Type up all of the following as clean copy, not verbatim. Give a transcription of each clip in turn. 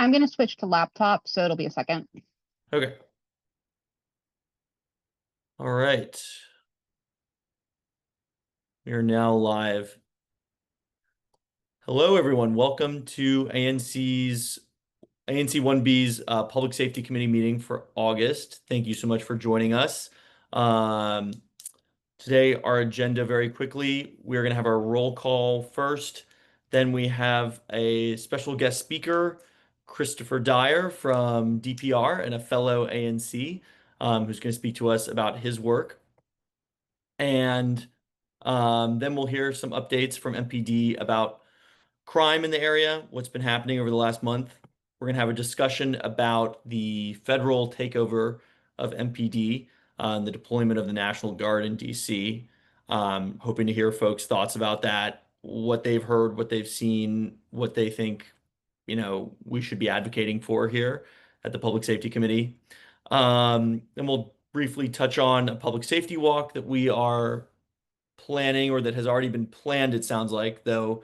I'm going to switch to laptop, so it'll be a second. Okay. All right. We are now live. Hello, everyone. Welcome to ANC 1B's Public Safety Committee meeting for August. Thank you so much for joining us. Today, our agenda very quickly, we're going to have our roll call first. Then we have a special guest speaker, Christopher Dyer from DPR and a fellow ANC, who's going to speak to us about his work. And then we'll hear some updates from MPD about crime in the area, what's been happening over the last month. We're going to have a discussion about the federal takeover of MPD and the deployment of the National Guard in DC. Hoping to hear folks' thoughts about that, what they've heard, what they've seen, what they think, we should be advocating for here at the Public Safety Committee. And we'll briefly touch on a public safety walk that we are planning, or that has already been planned, it sounds like, though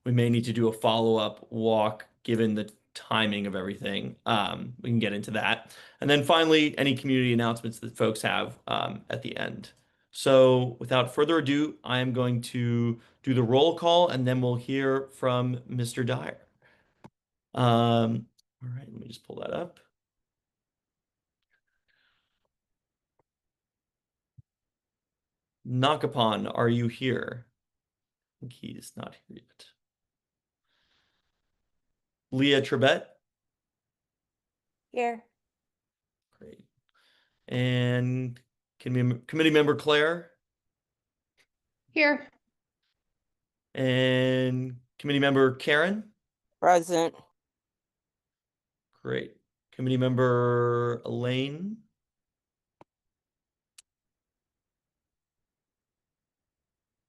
we may need to do a follow-up walk given the timing of everything. We can get into that. And then finally, any community announcements that folks have at the end. So without further ado, I am going to do the roll call, and then we'll hear from Mr. Dyer. All right, let me just pull that up. Knockupon, are you here? I think he's not here yet. Leah Trebet? Here. Great. And committee member Claire? Here. And committee member Karen? Present. Great. Committee member Elaine?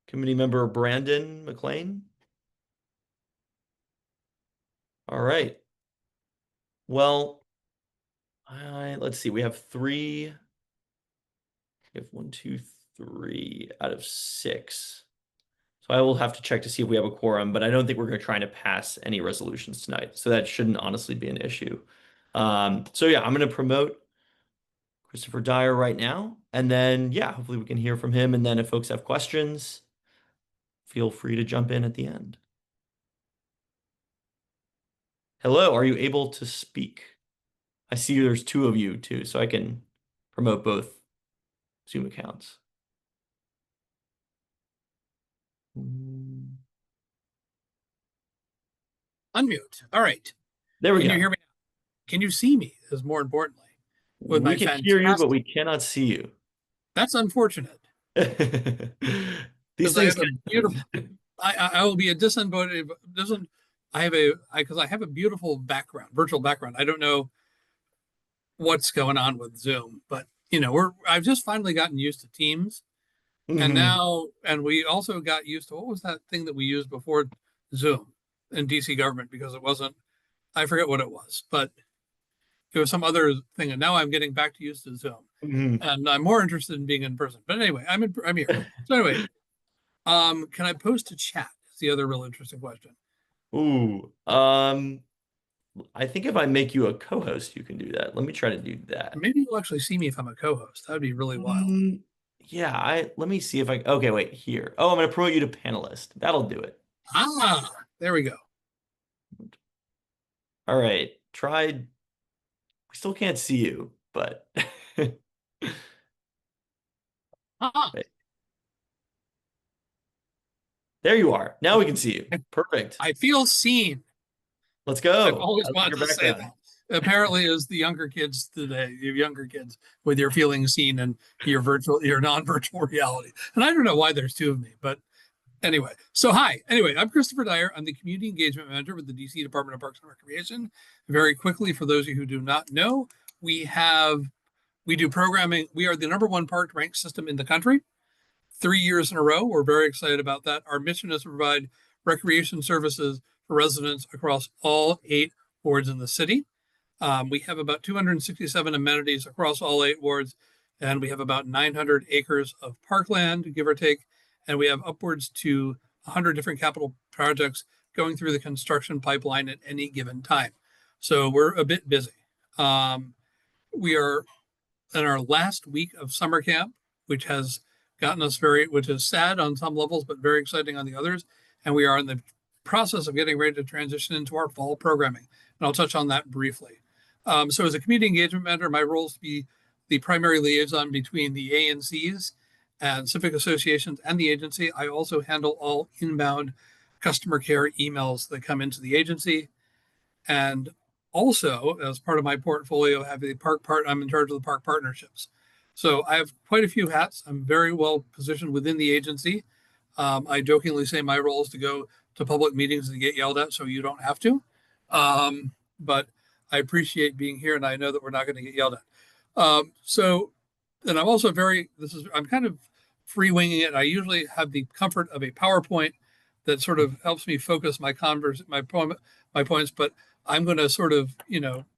Committee member Brandon McLean? All right. Well, let's see. We have 1, 2, 3 out of 6. So I will have to check to see if we have a quorum, but I don't think we're going to try to pass any resolutions tonight. So that shouldn't honestly be an issue. So yeah, I'm going to promote Christopher Dyer right now. And then, yeah, hopefully we can hear from him. And then if folks have questions, feel free to jump in at the end. Hello, are you able to speak? I see there's 2 of you too, so I can promote both Zoom accounts. Unmute. All right. There we go. Can you hear me? Can you see me? Is more importantly. We can hear you, but we cannot see you. That's unfortunate. These things. I will be a disinvoted. Because I have a beautiful background, virtual background. I don't know what's going on with Zoom, but I've just finally gotten used to Teams, and we also got used to, what was that thing that we used before Zoom in DC government, because it wasn't, I forget what it was, but it was some other thing, and now I'm getting back to used to Zoom, and I'm more interested in being in person. But anyway, I'm here. So anyway, can I post to chat? Is the other real interesting question. Ooh, I think if I make you a co-host, you can do that. Let me try to do that. Maybe you'll actually see me if I'm a co-host. That would be really wild. Yeah, let me see if okay, wait, here. Oh, I'm going to promote you to panelist. That'll do it. Ah, there we go. All right, tried. We still can't see you, but. There you are. Now we can see you. Perfect. I feel seen. Let's go. I've always wanted to say that. Apparently, as the younger kids today, you younger kids with your feeling seen and your non-virtual reality. And I don't know why there's 2 of me, but anyway. So hi. Anyway, I'm Christopher Dyer. I'm the Community Engagement Manager with the DC Department of Parks and Recreation. Very quickly, for those of you who do not know, we do programming. We are the #1 park ranked system in the country. 3 years in a row. We're very excited about that. Our mission is to provide recreation services for residents across all 8 wards in the city. We have about 267 amenities across all 8 wards, and we have about 900 acres of parkland, give or take, and we have upwards to 100 different capital projects going through the construction pipeline at any given time. So we're a bit busy. We are in our last week of summer camp, which has gotten us which is sad on some levels, but very exciting on the others. And we are in the process of getting ready to transition into our fall programming. And I'll touch on that briefly. So as a community engagement manager, my role is to be the primary liaison between the ANCs and civic associations and the agency. I also handle all inbound customer care emails that come into the agency. And also, as part of my portfolio, I have the I'm in charge of the park partnerships. So I have quite a few hats. I'm very well positioned within the agency. I jokingly say my role is to go to public meetings and get yelled at so you don't have to. But I appreciate being here, and I know that we're not going to get yelled at. And I'm also I'm kind of free winging it. I usually have the comfort of a PowerPoint that sort of helps me focus my points, but I'm going to sort of,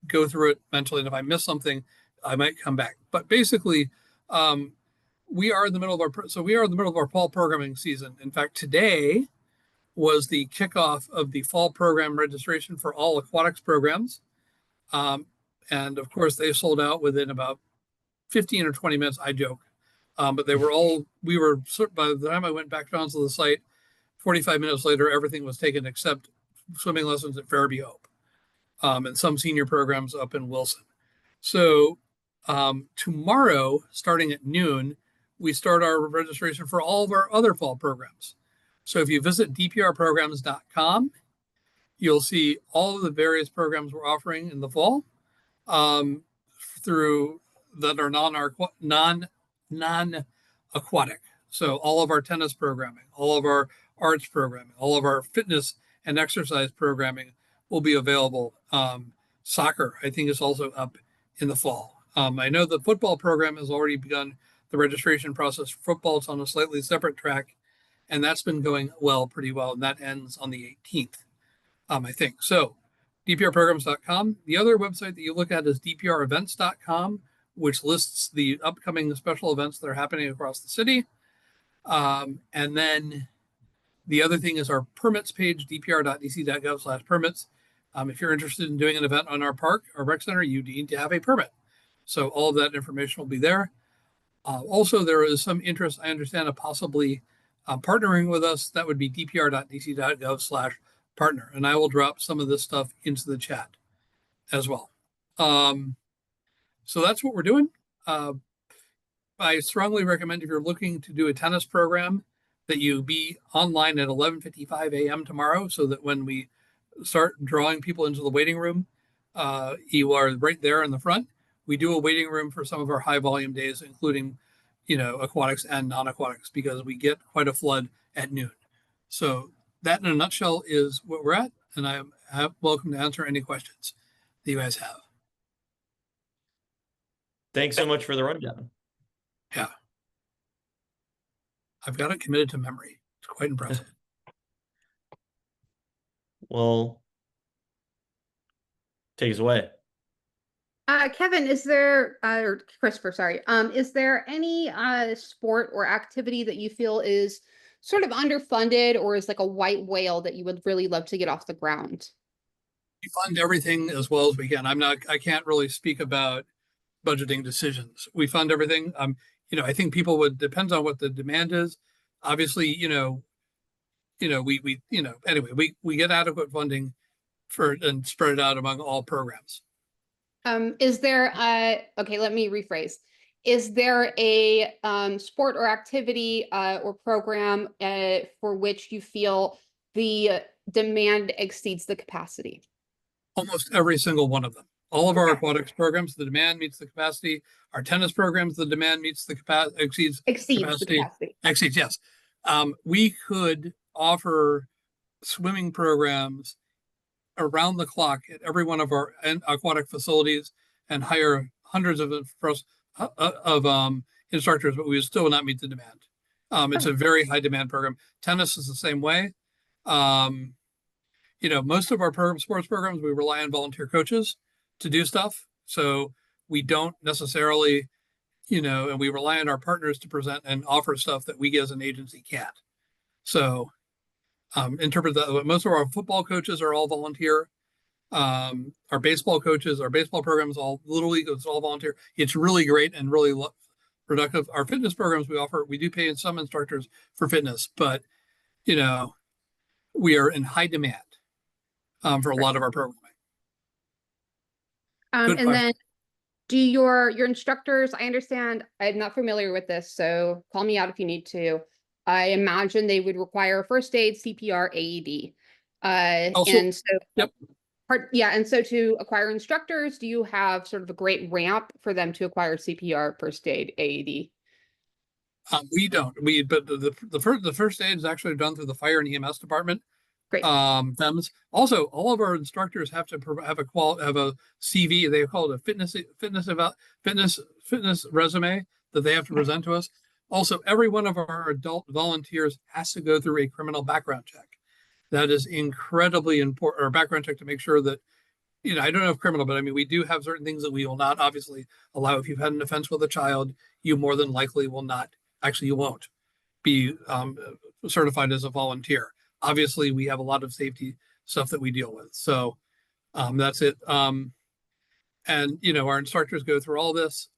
go through it mentally. And if I miss something, I might come back. But basically, we are in the middle of our fall programming season. In fact, today was the kickoff of the fall program registration for all aquatics programs. And of course, they sold out within about 15 or 20 minutes. I joke. But by the time I went back onto the site, 45 minutes later, everything was taken except swimming lessons at Fairview Hope, and some senior programs up in Wilson. So tomorrow, starting at noon, we start our registration for all of our other fall programs. So if you visit dprprograms.com, you'll see all of the various programs we're offering in the fall, through that are non-aquatic. So all of our tennis programming, all of our arts programming, all of our fitness and exercise programming will be available. Soccer, I think, is also up in the fall. I know the football program has already begun the registration process for football. It's on a slightly separate track, and that's been going pretty well. And that ends on the 18th, I think. So dprprograms.com. The other website that you look at is dprevents.com, which lists the upcoming special events that are happening across the city. And then the other thing is our permits page, dpr.dc.gov/permits. If you're interested in doing an event on our park or rec center, you need to have a permit. So all of that information will be there. Also, there is some interest, I understand, of possibly partnering with us. That would be dpr.dc.gov/partner. And I will drop some of this stuff into the chat as well. So that's what we're doing. I strongly recommend, if you're looking to do a tennis program, that you be online at 11:55 a.m. tomorrow, so that when we start drawing people into the waiting room, you are right there in the front. We do a waiting room for some of our high volume days, including, aquatics and non-aquatics, because we get quite a flood at noon. So that in a nutshell is what we're at. And I am welcome to answer any questions that you guys have. Thanks so much for the rundown. Yeah. I've got it committed to memory. It's quite impressive. Well, take us away. Kevin, or Christopher, sorry. Is there any sport or activity that you feel is sort of underfunded, or is like a white whale that you would really love to get off the ground? We fund everything as well as we can. I can't really speak about budgeting decisions. We fund everything. I think people depends on what the demand is. Obviously, we get adequate funding and spread it out among all programs. Is there okay, let me rephrase. Is there a sport or activity or program for which you feel the demand exceeds the capacity? Almost every single one of them. All of our aquatics programs, the demand meets the capacity. Our tennis programs, the demand meets the capacity, exceeds the capacity. capacity. Exceeds, yes. We could offer swimming programs around the clock at every one of our aquatic facilities and hire hundreds of instructors, but we still would not meet the demand. It's a very high demand program. Tennis is the same way. Most of our sports programs, we rely on volunteer coaches to do stuff. So we don't necessarily, and we rely on our partners to present and offer stuff that we as an agency can't. So interpret that. Most of our football coaches are all volunteer. Our baseball coaches, our baseball programs, all Little League, it's all volunteer. It's really great and really productive. Our fitness programs we do pay some instructors for fitness, but we are in high demand for a lot of our programming. Good And question. then do your instructors, I understand, I'm not familiar with this, so call me out if you need to. I imagine they would require first aid, CPR, AED. Also, And so yep. and so to acquire instructors, do you have sort of a great ramp for them to acquire CPR, first aid, AED? We don't. But the first aid is actually done through the fire and EMS department. Great. FEMS. Also, all of our instructors have to have a CV. They call it a fitness resume that they have to present to us. Also, every one of our adult volunteers has to go through a criminal background check. That is incredibly important, or background check to make sure that, I don't know if criminal, but I mean, we do have certain things that we will not obviously allow. If you've had an offense with a child, you more than likely will not, actually, you won't be certified as a volunteer. Obviously, we have a lot of safety stuff that we deal with. So that's it. And, our instructors go through all this.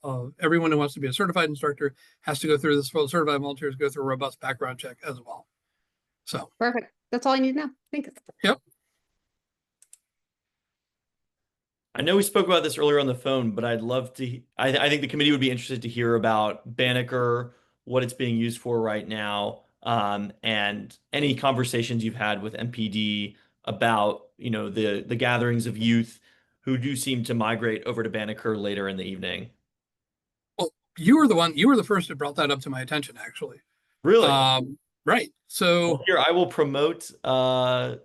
Everyone who wants to be a certified instructor has to go through this. Certified volunteers go through a robust background check as well. So Perfect. That's all I need to know. Thanks. Yep. I know we spoke about this earlier on the phone, but I'd love to. I think the committee would be interested to hear about Banneker, what it's being used for right now, and any conversations you've had with MPD about the gatherings of youth who do seem to migrate over to Banneker later in the evening. Well, you were the first that brought that up to my attention, actually. Really? Right. So well, here I will promote our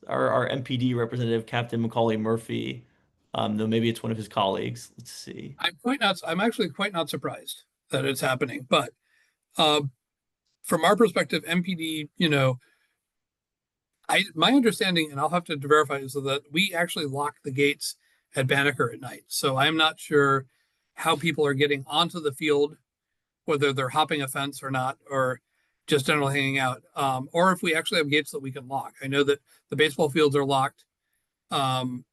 MPD representative, Captain Macaulay Murphy. Though maybe it's one of his colleagues. Let's see. I'm actually quite not surprised that it's happening, but from our perspective, MPD, my understanding, and I'll have to verify, is that we actually lock the gates at Banneker at night. So I'm not sure how people are getting onto the field, whether they're hopping a fence or not, or just generally hanging out, or if we actually have gates that we can lock. I know that the baseball fields are locked, and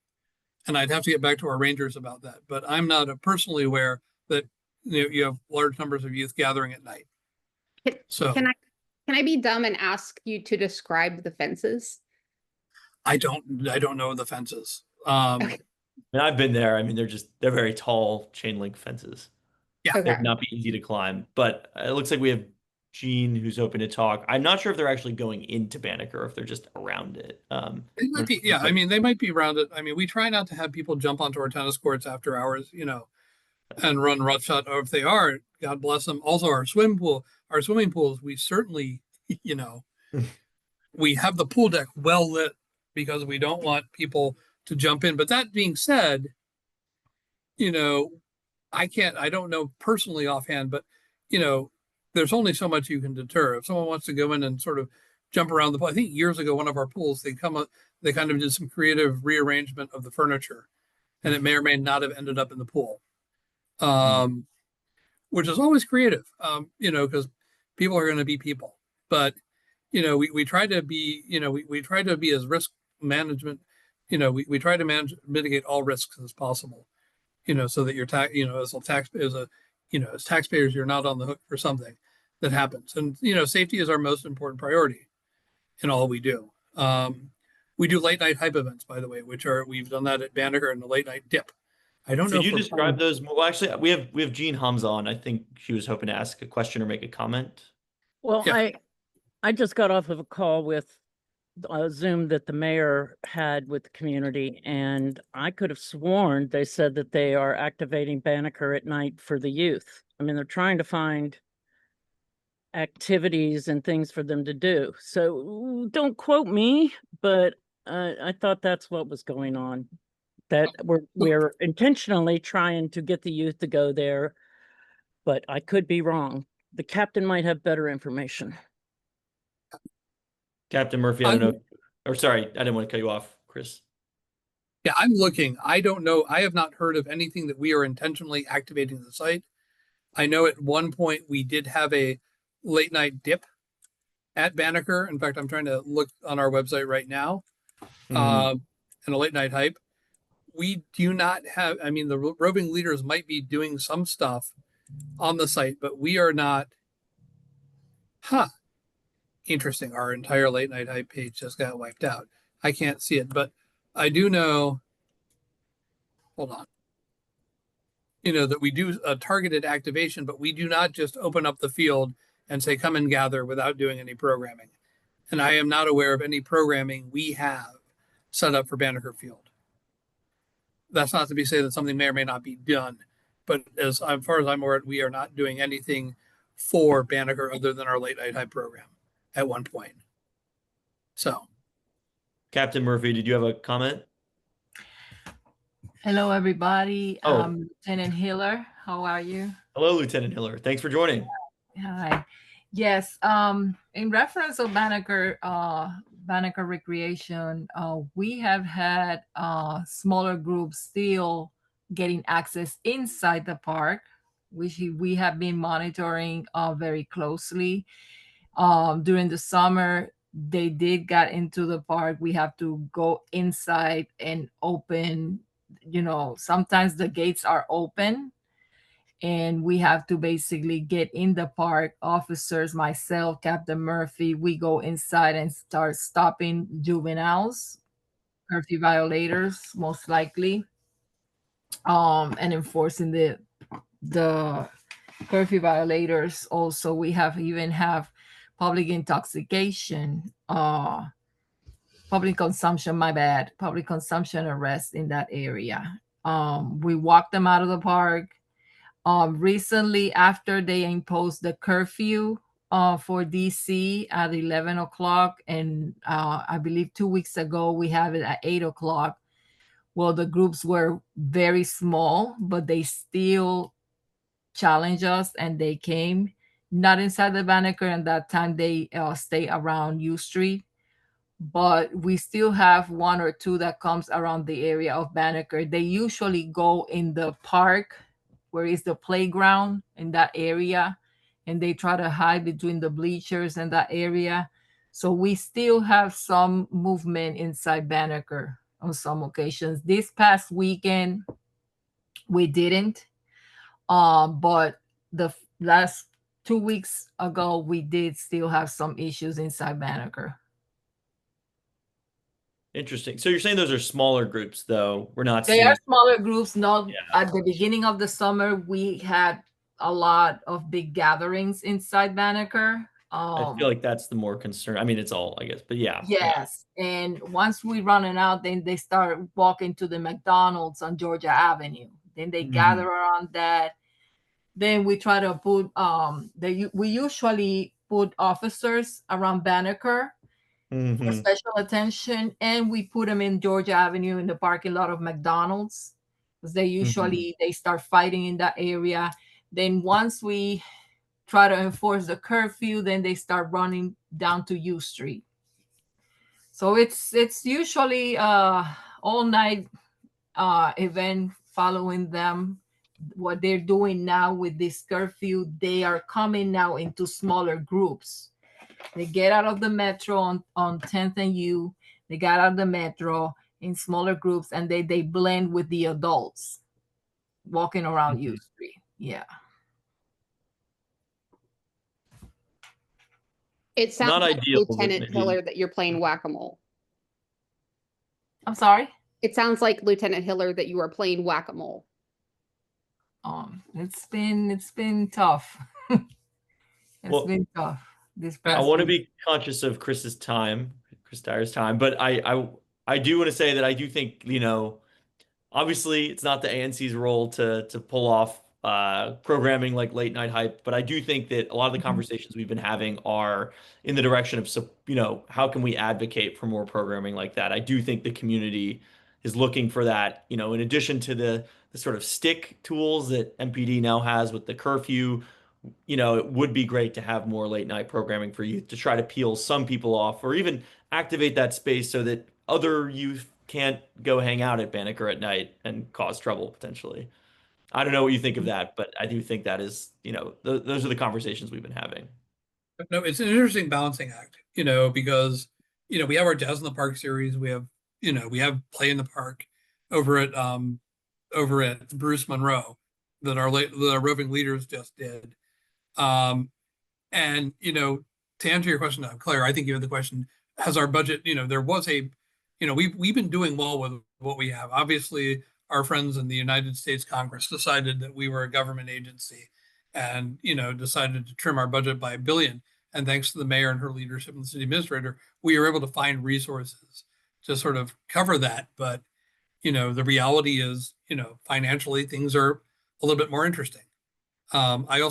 I'd have to get back to our rangers about that. But I'm not personally aware that you have large numbers of youth gathering at night. So Can I be dumb and ask you to describe the fences? I don't know the fences. Okay. And I've been there. I mean, they're very tall chain link fences. Yeah. Okay. They'd not be easy to climb, but it looks like we have Gene who's open to talk. I'm not sure if they're actually going into Banneker or if they're just around it. They might be, yeah. I mean, they might be around it. I mean, we try not to have people jump onto our tennis courts after hours, and run roughshod. Or if they are, God bless them. Also, our swimming pools, we certainly, we have the pool deck well lit because we don't want people to jump in. But that being said, I don't know personally offhand, but there's only so much you can deter. If someone wants to go in and sort of jump around the pool, I think years ago, one of our pools, they kind of did some creative rearrangement of the furniture, and it may or may not have ended up in the pool, which is always creative, because people are going to be people. But we try to be, we try to be as risk management, we try to mitigate all risks as possible, so that as taxpayers, you're not on the hook for something that happens. And, safety is our most important priority in all we do. We do late night hype events, by the way, we've done that at Banneker and the late night dip. I don't know. Could you describe those? Well, actually, we have Jean Hamza on. I think she was hoping to ask a question or make a comment. Well, Yeah. I just got off of a call with a Zoom that the mayor had with the community, and I could have sworn they said that they are activating Banneker at night for the youth. I mean, they're trying to find activities and things for them to do. So don't quote me, but I thought that's what was going on. That we're intentionally trying to get the youth to go there, but I could be wrong. The captain might have better information. Captain Murphy, I don't know. Or sorry, I didn't want to cut you off, Chris. Yeah, I'm looking. I don't know. I have not heard of anything that we are intentionally activating the site. I know at one point we did have a late night dip at Banneker. In fact, I'm trying to look on our website right now, and a late night hype. we do not have, I mean, the roving leaders might be doing some stuff on the site, but we are not, interesting. Our entire late night hype page just got wiped out. I can't see it, but I do know, hold on, that we do a targeted activation, but we do not just open up the field and say, come and gather without doing any programming. And I am not aware of any programming we have set up for Banneker Field. That's not to be say that something may or may not be done, but as far as I'm aware, we are not doing anything for Banneker other than our late night hype program at one point. So, Captain Murphy, did you have a comment? Hello, everybody. Oh. Lieutenant Hiller, how are you? Hello, Lieutenant Hiller. Thanks for joining. Hi. Yes. In reference of Banneker Recreation, we have had smaller groups still getting access inside the park, which we have been monitoring very closely. During the summer, they did get into the park. We have to go inside and open. Sometimes the gates are open and we have to basically get in the park. Officers, myself, Captain Murphy, we go inside and start stopping juveniles, curfew violators, most likely, and enforcing the curfew violators. Also, we even have public intoxication, public consumption arrest in that area. We walk them out of the park. Recently, after they imposed the curfew for DC at 11 o'clock, and I believe 2 weeks ago we have it at 8 o'clock. Well, the groups were very small, but they still challenged us and they came. Not inside the Banneker, and that time they stay around U Street. But we still have one or two that comes around the area of Banneker. They usually go in the park where is the playground in that area, and they try to hide between the bleachers and that area. So we still have some movement inside Banneker on some occasions. This past weekend, we didn't. But the last 2 weeks ago, we did still have some issues inside Banneker. Interesting. So you're saying those are smaller groups, though? We're not They seeing. are smaller groups. Not Yeah. At the beginning of the summer, we had a lot of big gatherings inside Banneker. I feel like that's the more concern. I mean, it's all, I guess, but yeah. Yes, and once we run it out, then they start walking to the McDonald's on Georgia Avenue. Then they gather around that. Then we try to put we usually put officers around Banneker for special attention, and we put them in Georgia Avenue in the parking lot of McDonald's because they usually they start fighting in that area. Then once we try to enforce the curfew, then they start running down to U Street. So it's usually all night event following them. What they're doing now with this curfew, they are coming now into smaller groups. They get out of the metro on 10th and U. They got out of the metro in smaller groups, and they blend with the adults walking around U Street. Yeah. It sounds Not like ideal, but Lieutenant maybe- Hiller that you're playing whack-a-mole. I'm sorry. It sounds like Lieutenant Hiller that you are playing whack-a-mole. It's been tough. Well, been tough this I past want to week. be conscious of Chris Dyer's time, but I do want to say that I do think, obviously it's not the ANC's role to pull off programming like late night hype, but I do think that a lot of the conversations we've been having are in the direction of, how can we advocate for more programming like that? I do think the community is looking for that, in addition to the sort of stick tools that MPD now has with the curfew. It would be great to have more late night programming for youth to try to peel some people off or even activate that space so that other youth can't go hang out at Banneker at night and cause trouble potentially. I don't know what you think of that, but I do think that is, those are the conversations we've been having. No, it's an interesting balancing act, because, we have our Jazz in the Park series. We have, we have Play in the Park. over at Bruce Monroe that our roving leaders just did. And to answer your question, Claire, I think you had the question: has our budget? There was we've been doing well with what we have. Obviously, our friends in the United States Congress decided that we were a government agency, and decided to trim our budget by $1 billion. And thanks to the mayor and her leadership and the city administrator, we were able to find resources to sort of cover that. But the reality is, financially things are a little bit more interesting. I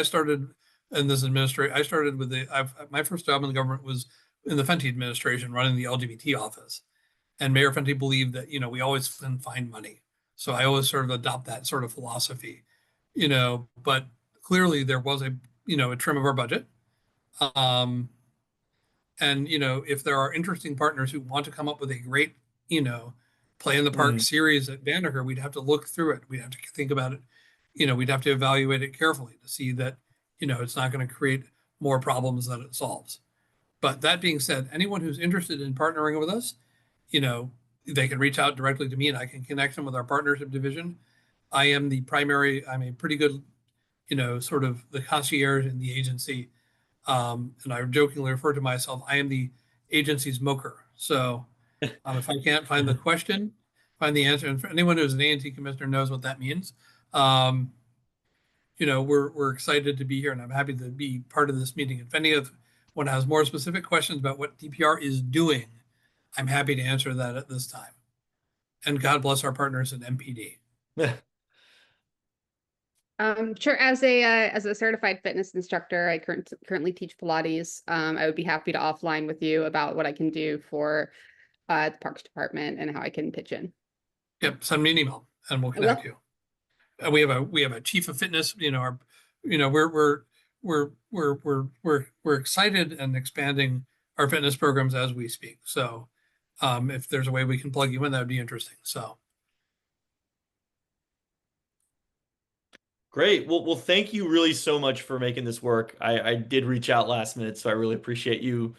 started in this administration. I started with my first job in the government was in the Fenty administration, running the LGBT office. And Mayor Fenty believed that, we always can find money. So I always sort of adopt that sort of philosophy, but clearly there was a trim of our budget. And, if there are interesting partners who want to come up with a great, play in the park series at Banneker, we'd have to look through it. We'd have to think about it. We'd have to evaluate it carefully to see that, it's not going to create more problems than it solves. But that being said, anyone who's interested in partnering with us, they can reach out directly to me and I can connect them with our partnership division. I'm a pretty good, sort of the concierge in the agency. And I jokingly refer to myself, I am the agency's moker. So if I can't find the question, find the answer. And for anyone who's an ANC commissioner knows what that means. We're excited to be here and I'm happy to be part of this meeting. If anyone has more specific questions about what DPR is doing, I'm happy to answer that at this time. And God bless our partners at MPD. Sure. As a certified fitness instructor, I currently teach Pilates. I would be happy to offline with you about what I can do for the Parks Department and how I can pitch in. Yep, send me an email and we'll connect you. We have a chief of fitness. We're excited and expanding our fitness programs as we speak. So, if there's a way we can plug you in, that would be interesting. So. Great. Well, thank you really so much for making this work. I did reach out last minute, so I really appreciate you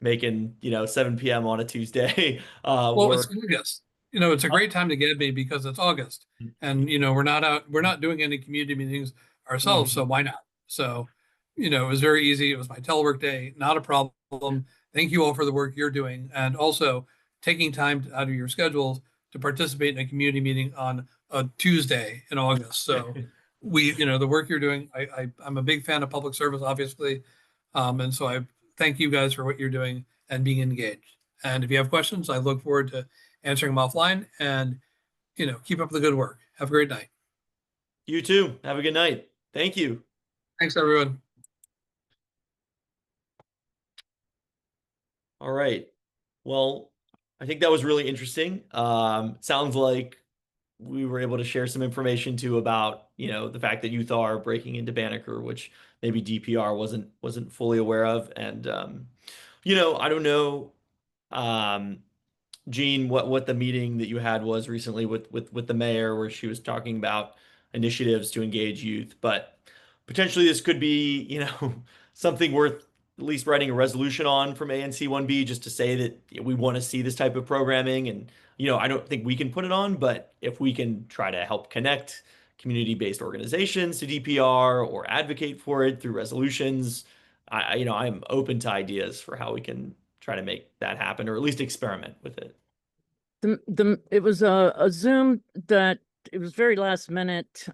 making, 7 p.m. on a Tuesday. Well, it's August. It's a great time to get me because it's August, and we're not doing any community meetings ourselves, so why not? So, it was very easy. It was my telework day, not a problem. Thank you all for the work you're doing, and also taking time out of your schedules to participate in a community meeting on a Tuesday in August. So. The work you're doing, I'm a big fan of public service, obviously. And so I thank you guys for what you're doing and being engaged. And if you have questions, I look forward to answering them offline and, keep up the good work. Have a great night. You too. Have a good night. Thank you. Thanks, everyone. All right. Well, I think that was really interesting. Sounds like we were able to share some information too about, the fact that youth are breaking into Banneker, which maybe DPR wasn't fully aware of. And, I don't know, Jean, what the meeting that you had was recently with the mayor, where she was talking about initiatives to engage youth, but potentially this could be, something worth at least writing a resolution on from ANC 1B, just to say that we want to see this type of programming. And, I don't think we can put it on, but if we can try to help connect community-based organizations to DPR or advocate for it through resolutions, I'm open to ideas for how we can try to make that happen, or at least experiment with it. It was a Zoom that it was very last minute,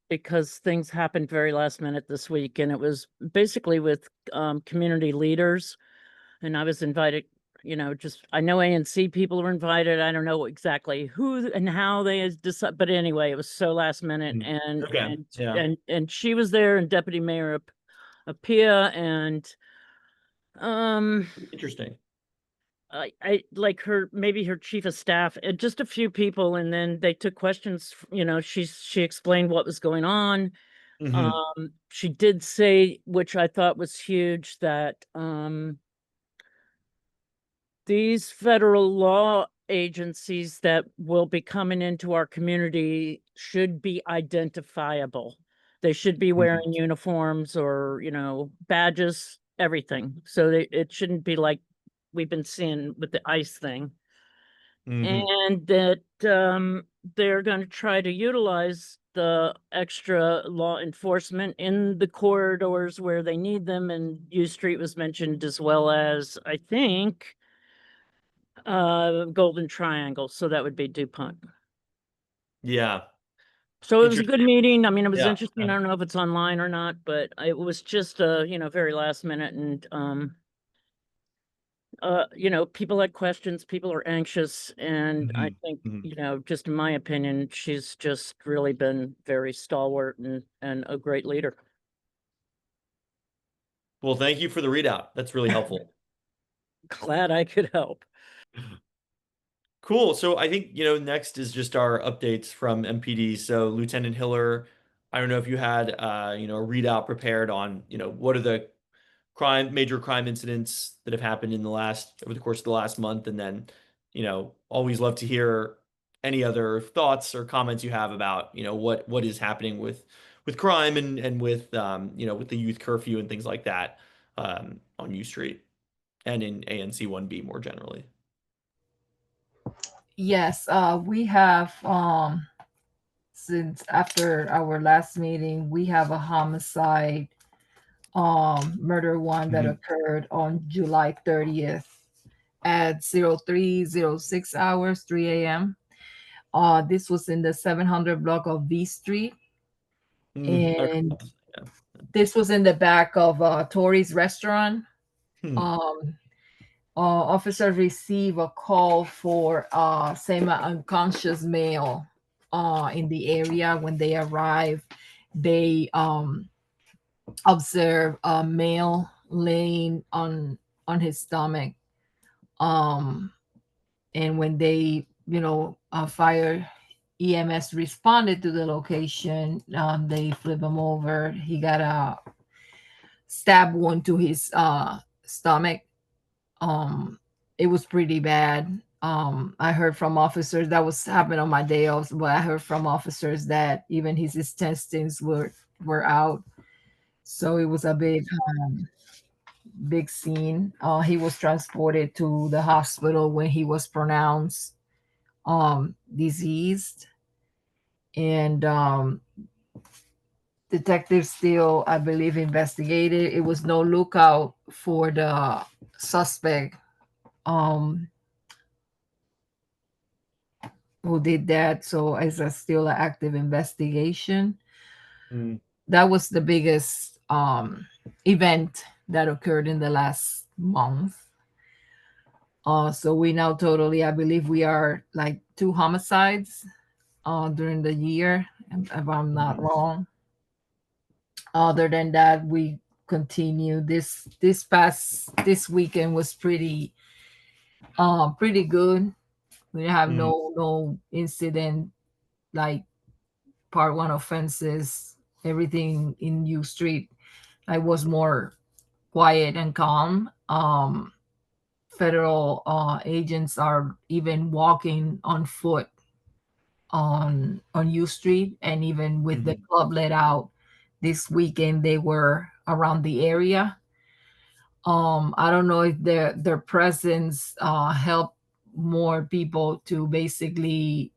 because things happened very last minute this week, and it was basically with community leaders, and I was invited. I know ANC people were invited. I don't know exactly who and how they decided, but anyway, it was so last minute, and she was there, and Deputy Mayor Apia, and interesting. I like maybe her chief of staff, and just a few people, and then they took questions. She explained what was going on. She did say, which I thought was huge, that these federal law agencies that will be coming into our community should be identifiable. They should be wearing uniforms or, badges, everything. So it shouldn't be like we've been seeing with the ICE thing. And that they're going to try to utilize the extra law enforcement in the corridors where they need them, and U Street was mentioned, as well as, I think, Golden Triangle, so that would be DuPont. Yeah. So it was a good meeting. I mean, it was Yeah. interesting. I don't know if it's online or not, but it was just very last minute, and people had questions, people are anxious, and I think, just in my opinion, she's just really been very stalwart and a great leader. Well, thank you for the readout. That's really helpful. Glad I could help. Cool. So I think, next is just our updates from MPD. So Lieutenant Hiller, I don't know if you had, a readout prepared on, what are the major crime incidents that have happened over the course of the last month. And then, always love to hear any other thoughts or comments you have about, what is happening with crime and with, with the youth curfew and things like that, on U Street and in ANC 1B more generally. Yes, we have since after our last meeting, we have a homicide murder one that occurred on July 30th at 03:06 hours, 3 a.m. This was in the 700 block of V Street. And this was in the back of Tori's restaurant. Officers received a call for semi-unconscious male in the area. When they arrived, they observed a male laying on his stomach. And when they, fire EMS responded to the location, they flip him over. He got a stab wound to his stomach. It was pretty bad. I heard from officers that was happening on my day off, but I heard from officers that even his intestines were out. So it was a big scene. He was transported to the hospital when he was pronounced diseased, and detectives still, I believe, investigated. It was no lookout for the suspect who did that, so it's still an active investigation. That was the biggest event that occurred in the last month. So we now totally, I believe we are like 2 homicides during the year, if I'm not wrong. Other than that, we continue. This weekend was pretty good. We have no incident like part 1 offenses. Everything in U Street, I was more quiet and calm. Federal agents are even walking on foot on U Street, and even with the club let out this weekend, they were around the area. I don't know if their presence helped more people to basically,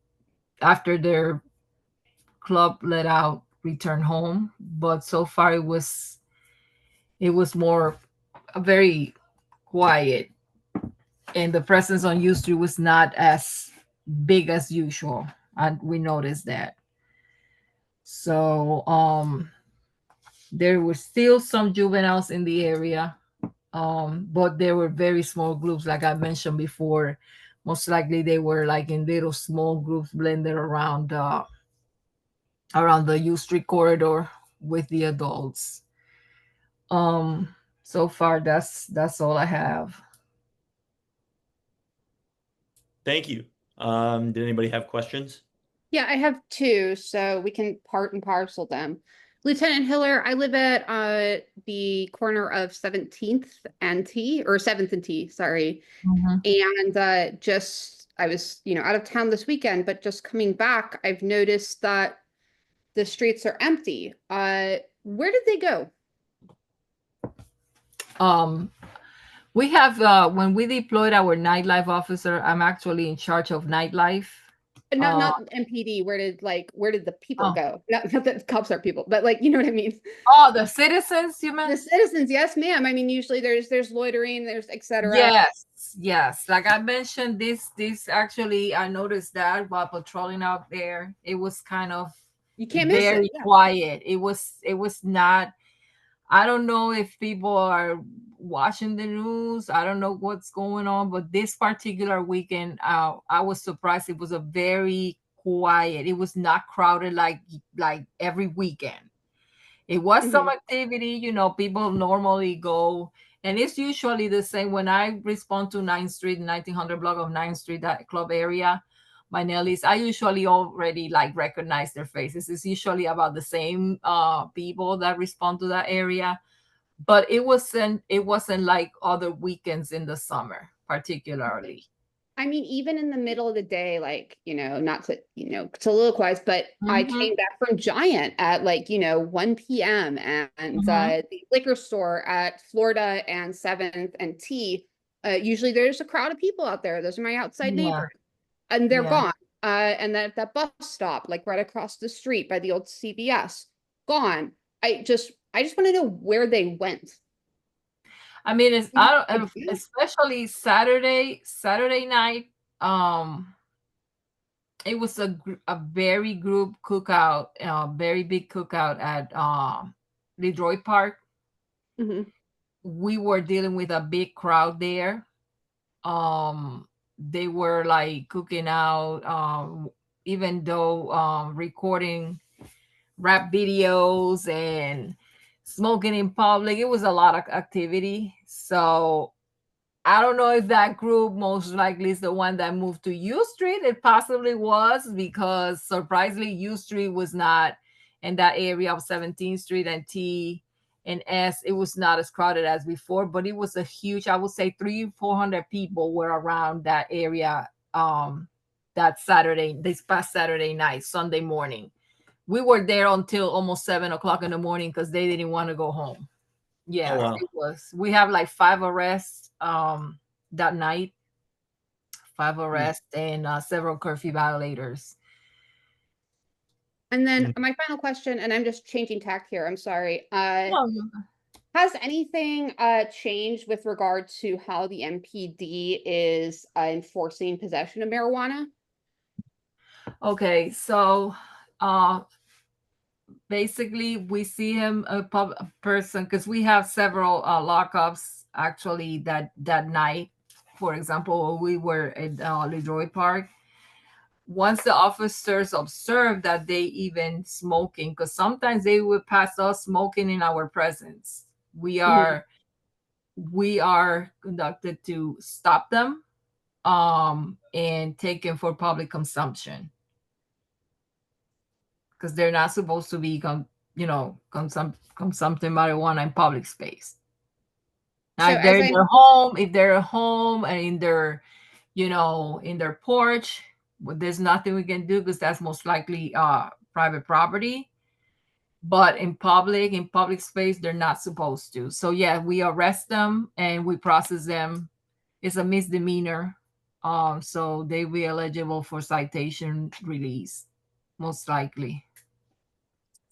after their club let out, return home, but so far it was more very quiet, and the presence on U Street was not as big as usual, and we noticed that. So there were still some juveniles in the area, but they were very small groups, like I mentioned before. Most likely they were like in little small groups blended around the U Street corridor with the adults. So far that's all I have. Thank you. Did anybody have questions? Yeah, I have 2, so we can part and parcel them. Lieutenant Hiller, I live at the corner of 17th and T, or 7th and T, sorry. And I was, out of town this weekend, but just coming back, I've noticed that the streets are empty. Where did they go? We have when we deployed our nightlife officer, I'm actually in charge of nightlife. Not MPD. Where did the people Oh. go? Not that cops are people, but like, you know what I mean? Oh, the citizens, you The meant? citizens, yes, ma'am. I mean, usually there's loitering, there's etc. Yes, yes. Like I mentioned, this actually, I noticed that while patrolling out there, it was kind of You can't miss it. very Yeah. quiet. It was not. I don't know if people are watching the news. I don't know what's going on, but this particular weekend, I was surprised. It was a very quiet. It was not crowded like every weekend. It was some Mhm. activity, people normally go, and it's usually the same. When I respond to 9th Street, 1900 block of 9th Street, that club area, my Nellies, I usually already like recognize their faces. It's usually about the same people that respond to that area, but it wasn't like other weekends in the summer, particularly. I mean, even in the middle of the day, like, not to, soliloquize, but I Mm-hmm. came back from Giant at like, 1 p.m. and Mhm. the liquor store at Florida and 7th and T, usually there's a crowd of people out there. Those are my outside Yeah, neighbors. And they're yeah. gone. And that bus stop, like right across the street by the old CVS, gone. I just want to know where they went. I mean, I don't, Yeah. especially Saturday night. Um, it was a very group cookout, very big cookout at Detroit Park. Mhm. We were dealing with a big crowd there. They were like cooking out, even though recording rap videos and smoking in public. It was a lot of activity. So I don't know if that group most likely is the one that moved to U Street. It possibly was, because surprisingly, U Street was not in that area of 17th Street and T and S. It was not as crowded as before, but it was a huge, I would say 300-400 people were around that area this past Saturday night, Sunday morning. We were there until almost 7 o'clock in the morning because they didn't want to go home. Oh, Yeah, wow. it was. We have like 5 arrests that night, 5 arrests and several curfew violators. And then my final question, and I'm just changing tack here. I'm sorry. No, Has anything changed with regard to how the MPD is enforcing possession of marijuana? okay, so uh basically we see him a person, because we have several lockups actually that night. For example, we were at Leroy Park. Once the officers observe that they even smoking, because sometimes they will pass us smoking in our presence, we Mhm. are we are conducted to stop them and take them for public consumption, because they're not supposed to be consumpting marijuana in public space. Now So if they're as in I their home, and in their in their porch, well, there's nothing we can do, because that's most likely private property. But in public space, they're not supposed to. So yeah, we arrest them and we process them. It's a misdemeanor, so they will be eligible for citation release, most likely.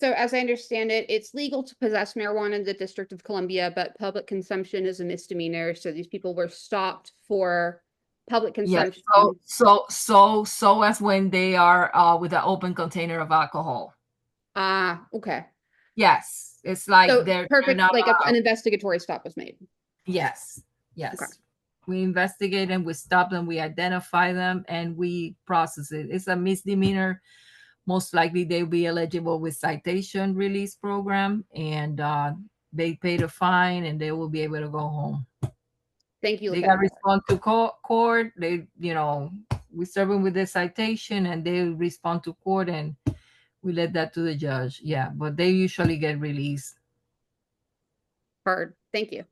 so as I understand it, it's legal to possess marijuana in the District of Columbia, but public consumption is a misdemeanor. So these people were stopped for public Yeah. consumption. So as when they are with an open container of alcohol. Ah, okay. Yes, it's like So they're perfect, not like allowed. an investigatory stop was made. Yes, Okay. yes. We investigate them, we stop them, we identify them, and we process it. It's a misdemeanor. Most likely they'll be eligible with citation release program, and they pay the fine and they will be able to go home. Thank you, They got to Lieutenant. respond to court. We serve them with the citation and they respond to court, and we let that to the judge. Yeah, but they usually get released. Heard. Thank you.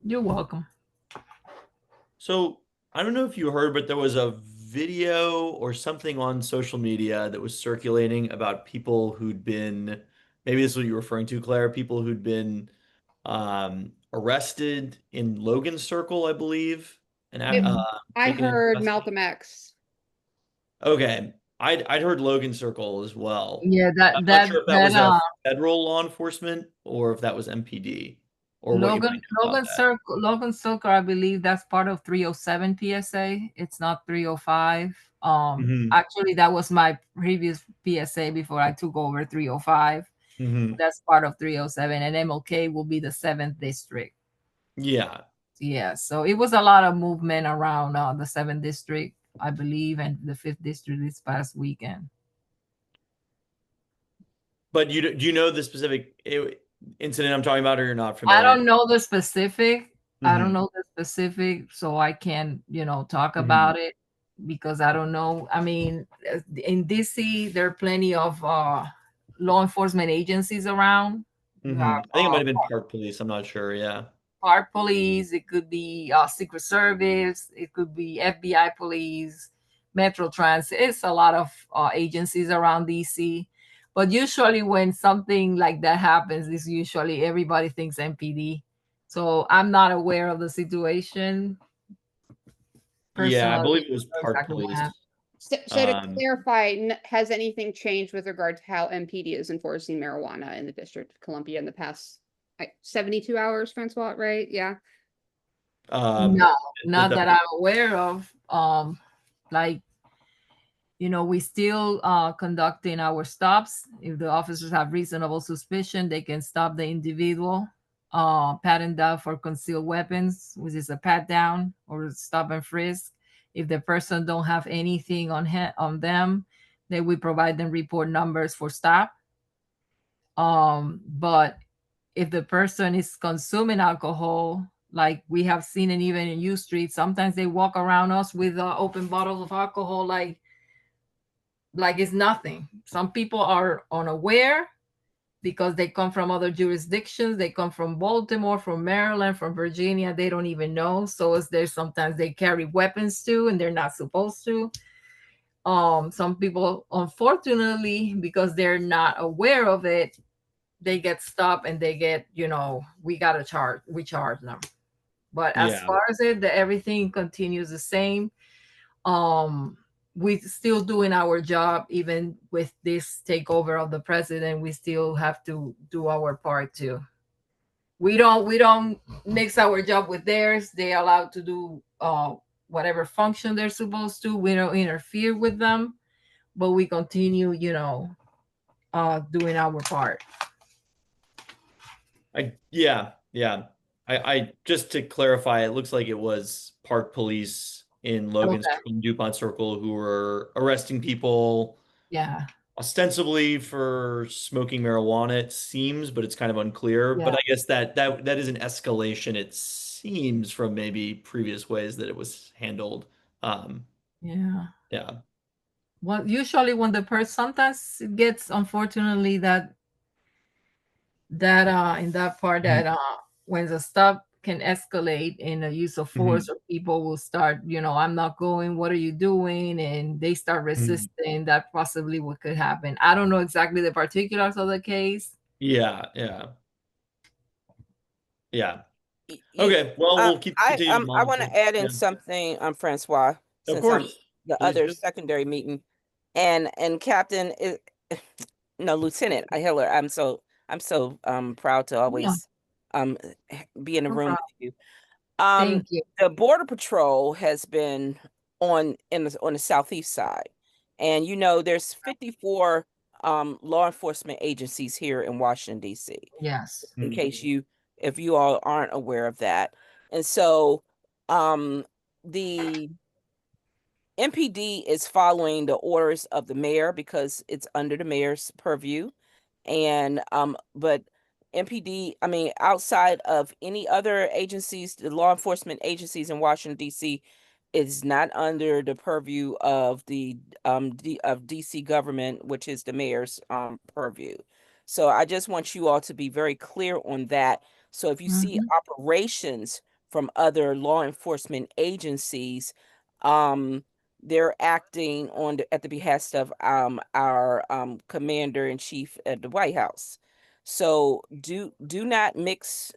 You're welcome. So I don't know if you heard, but there was a video or something on social media that was circulating about people who'd been, maybe this is what you're referring to, Claire, people who'd been arrested in Logan Circle, I believe, and I taken into heard custody. Malcolm X. Okay. I'd heard Logan Circle as well. Yeah, I'm not sure if that was a federal law enforcement or if that was MPD or what you might know about that. Logan Circle, I believe that's part of 307 PSA. It's not 305. Mhm. Actually, that was my previous PSA before I took over 305. Mhm. That's part of 307, and MLK will be the 7th district. Yeah. Yeah, so it was a lot of movement around the 7th district, I believe, and the 5th district this past weekend. But do you know the specific incident I'm talking about, or you're not I familiar? don't know the specific. I don't Mhm. know the specific, so I can't, talk Mhm. about it because I don't know. I mean, in DC, there are plenty of law enforcement agencies around. You have I think it might have been Park Police. I'm not sure. Yeah. Park Police, it could be Secret Service, it could be FBI Police, Metro Transit. It's a lot of agencies around DC. But usually, when something like that happens, it's usually everybody thinks MPD. So I'm not aware of the situation Yeah, I personally. believe it was I don't know Park exactly what Police. happened. So to clarify, has anything changed with regard to how MPD is enforcing marijuana in the District of Columbia in the past 72 hours, Francois, right? Yeah. No, not that I'm aware of. Like, we still conducting our stops. If the officers have reasonable suspicion, they can stop the individual, pat him down for concealed weapons, which is a pat down or stop and frisk. If the person don't have anything on them, then we provide them report numbers for stop. But if the person is consuming alcohol, like we have seen it even in U Street, sometimes they walk around us with open bottles of alcohol, like it's nothing. Some people are unaware because they come from other jurisdictions. They come from Baltimore, from Maryland, from Virginia. They don't even know. So is there sometimes they carry weapons too, and they're not supposed to. Some people, unfortunately, because they're not aware of it, they get stopped and they get, we charge them. But as Yeah. far as everything continues the same. We still doing our job even with this takeover of the president. We still have to do our part too. We don't mix our job with theirs. They allowed to do whatever function they're supposed to. We don't interfere with them, but we continue, doing our part. Yeah. I just to clarify, it looks like it was Park Police in Okay. DuPont Circle who were arresting people Yeah. ostensibly for smoking marijuana, it seems, but it's kind of unclear. But Yeah. I guess that is an escalation, it seems, from maybe previous ways that it was handled. Yeah. Yeah. Well, usually when the person sometimes it gets, unfortunately, that in that part that when the stuff can escalate in the use of force, or people will start, I'm not going, what are you doing, and they start resisting. That possibly what could happen. I don't know exactly the particulars of the case. Yeah. Okay, well, we'll continue to I want monitor. to add in Yeah. something, Francois, Of since I'm course. the Please other do. secondary meeting, and Captain is no, Lieutenant Hiller. I'm so proud to Yeah, always be in the no room problem. with you. Thank you. The Border Patrol has been on the southeast side, and there's 54 law enforcement agencies here in Washington D.C. Yes. In case if you all aren't aware of that. And so the MPD is following the orders of the mayor because it's under the mayor's purview. And but MPD, I mean, outside of any other agencies, the law enforcement agencies in Washington D.C. is not under the purview of the DC government, which is the mayor's purview. So I just want you all to be very clear on that. So if you see operations from other law enforcement agencies, they're acting at the behest of our commander in chief at the White House. So do not mix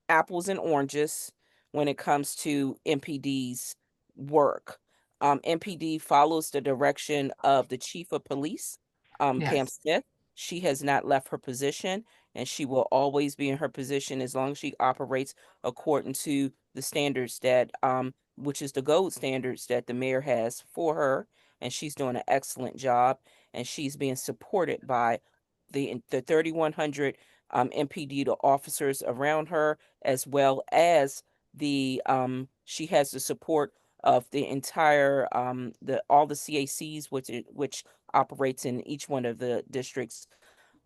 apples and oranges when it comes to MPD's work. MPD follows the direction of the chief of police, Pam Yes. Smith. She has not left her position, and she will always be in her position as long as she operates according to the standards that, which is the gold standards that the mayor has for her. And she's doing an excellent job, and she's being supported by the 3,100 MPD, the officers around her, as well as she has the support of the entire the all the CACs, which operates in each one of the districts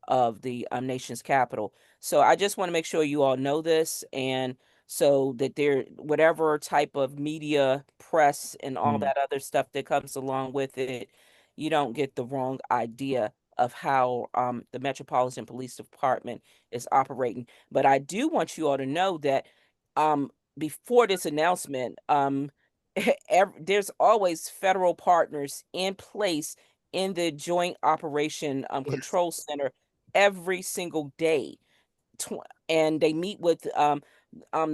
of the nation's capital. So I just want to make sure you all know this, and so that there, whatever type of media press and all that other stuff that comes along with it, you don't get the wrong idea of how the Metropolitan Police Department is operating. But I do want you all to know that before this announcement, there's always federal partners in place in the Joint Operation Yes. Control Center every single day. And they meet with um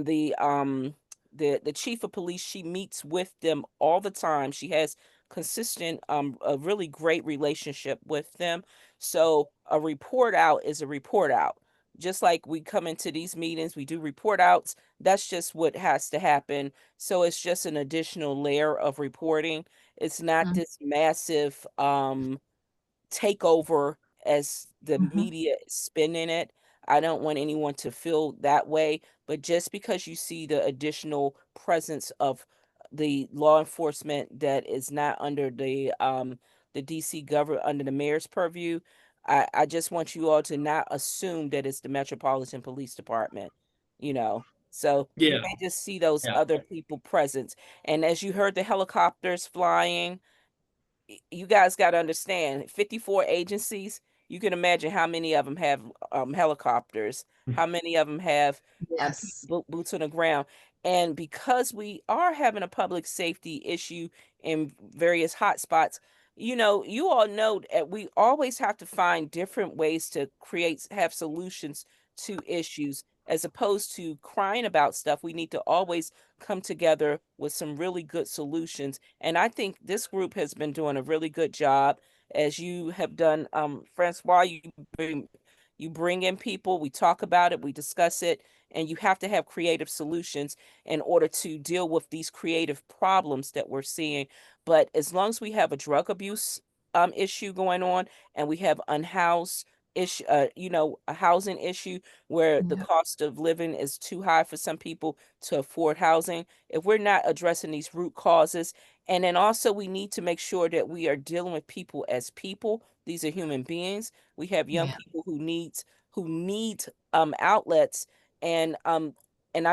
the um the chief of police. She meets with them all the time. She has consistent a really great relationship with them. So a report out is a report out. Just like we come into these meetings, we do report outs. That's just what has to happen. So it's just an additional layer of reporting. It's not this massive takeover as the Mm-hmm. media is spinning it. I don't want anyone to feel that way, but just because you see the additional presence of the law enforcement that is not under the DC government, under the mayor's purview, I just want you all to not assume that it's the Metropolitan Police Department, you know. So you Yeah. may just see those Yeah. other people presence. And as you heard the helicopters flying, you guys got to understand 54 agencies. You can imagine how many of them have helicopters, how many of them have Yes. boots on the ground. And because we are having a public safety issue in various hotspots, you all know that we always have to find different ways to have solutions to issues, as opposed to crying about stuff. We need to always come together with some really good solutions. And I think this group has been doing a really good job, as you have done. Francois, you bring in people, we talk about it, we discuss it, and you have to have creative solutions in order to deal with these creative problems that we're seeing. But as long as we have a drug abuse issue going on, and we have unhoused issue, a housing issue where the Yeah. cost of living is too high for some people to afford housing, if we're not addressing these root causes. And then also we need to make sure that we are dealing with people as people. These are human beings. We have young Yeah. people who need outlets. And I'm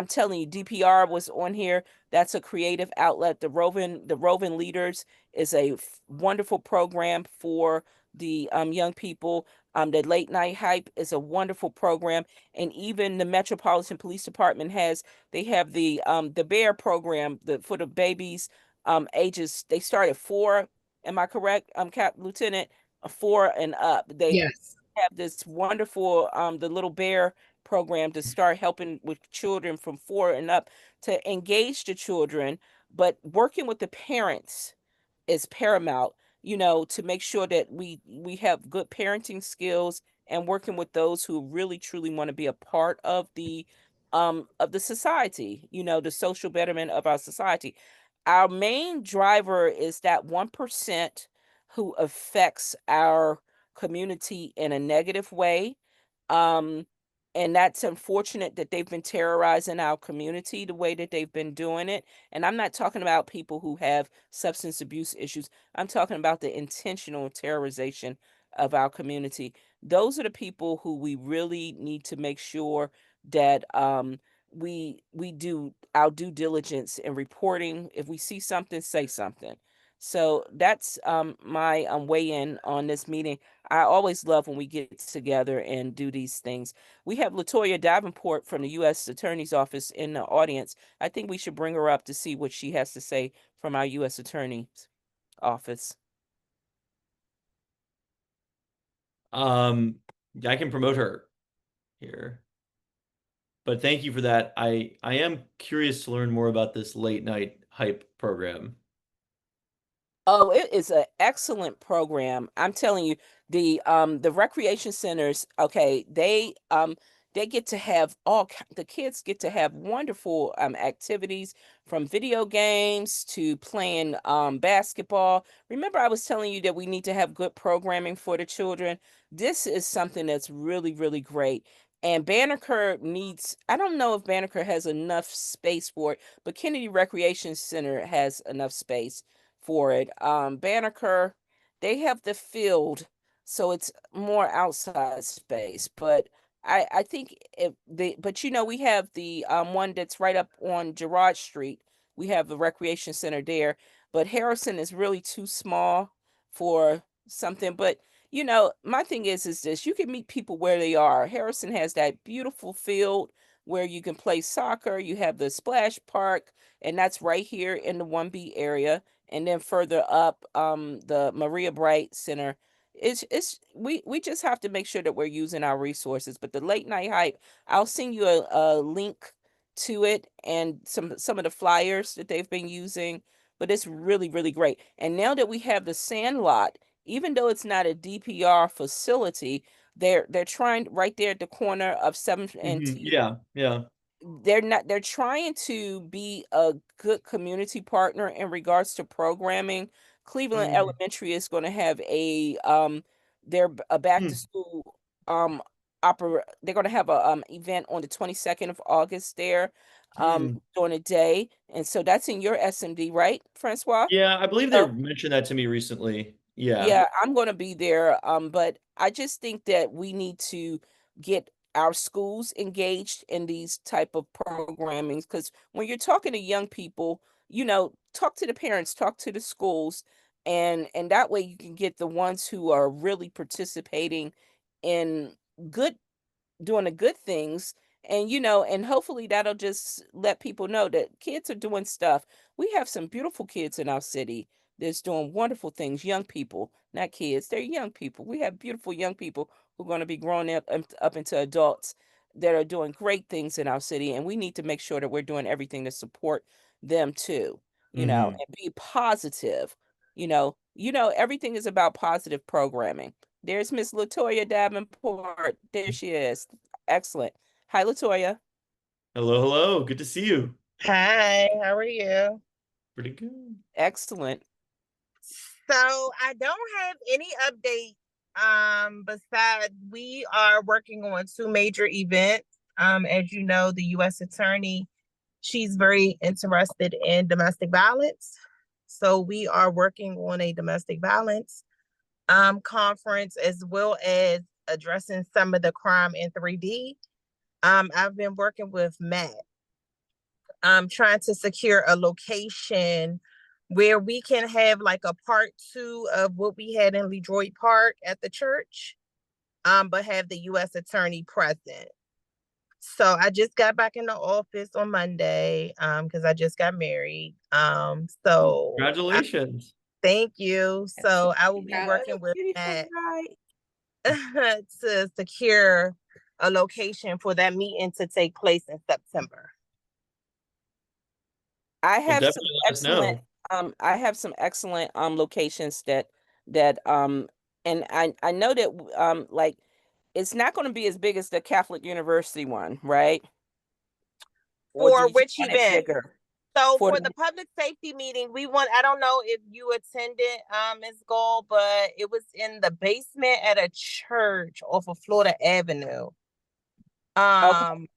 telling you, DPR was on here. That's a creative outlet. The Roving Leaders is a wonderful program for the young people. The Late Night Hype is a wonderful program. And even the Metropolitan Police Department they have the Bear program, for the babies ages, they start at 4. Am I correct? Cap Lieutenant, 4 and up. They Yes. have this wonderful the Little Bear program to start helping with children from 4 and up, to engage the children, but working with the parents is paramount, to make sure that we have good parenting skills, and working with those who really truly want to be a part of the society, the social betterment of our society. Our main driver is that 1% who affects our community in a negative way. Um, and that's unfortunate that they've been terrorizing our community the way that they've been doing it. And I'm not talking about people who have substance abuse issues. I'm talking about the intentional terrorization of our community. Those are the people who we really need to make sure that we do our due diligence in reporting. If we see something, say something. So that's my weigh in on this meeting. I always love when we get together and do these things. We have Latoya Davenport from the U.S. Attorney's Office in the audience. I think we should bring her up to see what she has to say from our U.S. Attorney's Office. I can promote her here. But thank you for that. I am curious to learn more about this late night hype program. Oh, it is an excellent program. I'm telling you, the recreation centers, okay, they get to have the kids get to have wonderful activities, from video games to playing basketball. Remember, I was telling you that we need to have good programming for the children. This is something that's really, really great. And Banneker needs, I don't know if Banneker has enough space for it, but Kennedy Recreation Center has enough space for it. Banneker, they have the field, so it's more outside space. But I think if the but we have the one that's right up on Girard Street. We have the recreation center there, but Harrison is really too small for something. But my thing is this: you can meet people where they are. Harrison has that beautiful field where you can play soccer. You have the splash park, and that's right here in the 1B area. And then further up, the Maria Bright Center. We just have to make sure that we're using our resources. But the late night hype, I'll send you a link to it and some of the flyers that they've been using. But it's really, really great. And now that we have the Sandlot, even though it's not a DPR facility, they're trying right there at the corner of 7th and Mhm. T. Yeah, yeah. They're trying to be a good community partner in regards to programming. Cleveland Mm, Elementary is going to have a back to mm, school opera. They're going to have a event on the 22nd of August there mm. during the day, and so that's in your SMD, right, Francois? Yeah, I believe they So mentioned that to me recently. Yeah. yeah, I'm going to be there. But I just think that we need to get our schools engaged in these type of programmings, because when you're talking to young people, talk to the parents, talk to the schools, and that way you can get the ones who are really participating in good doing the good things. And and hopefully that'll just let people know that kids are doing stuff. We have some beautiful kids in our city that's doing wonderful things. Young people, not kids, they're young people. We have beautiful young people who are going to be growing up into adults that are doing great things in our city, and we need to make sure that we're doing everything to support them too, Hmm. and be positive. Everything is about positive programming. There's Miss Latoya Davenport. There she is. Excellent. Hi, Latoya. Hello, hello. Good to see you. Hi, how are you? Pretty good. Excellent. So I don't have any update besides we are working on two major events. As you know, the US attorney, she's very interested in domestic violence. So we are working on a domestic violence conference, as well as addressing some of the crime in 3D. I've been working with Matt, trying to secure a location where we can have like a part two of what we had in Ledroit Park at the church, but have the U.S. attorney present. So I just got back in the office on Monday, because I just got married. Congratulations. Thank you. So I will be Congrats. working with Beautiful, Matt right? to secure a location for that meeting to take place in September. I Well, have some definitely let us excellent know. locations that and I know that like it's not going to be as big as the Catholic University one, right? Or do For you just which want it event? bigger So for for the the public safety meeting, I don't know if you attended, Ms. Gold, but it was in the basement at a church off of Florida Avenue. Okay. Um,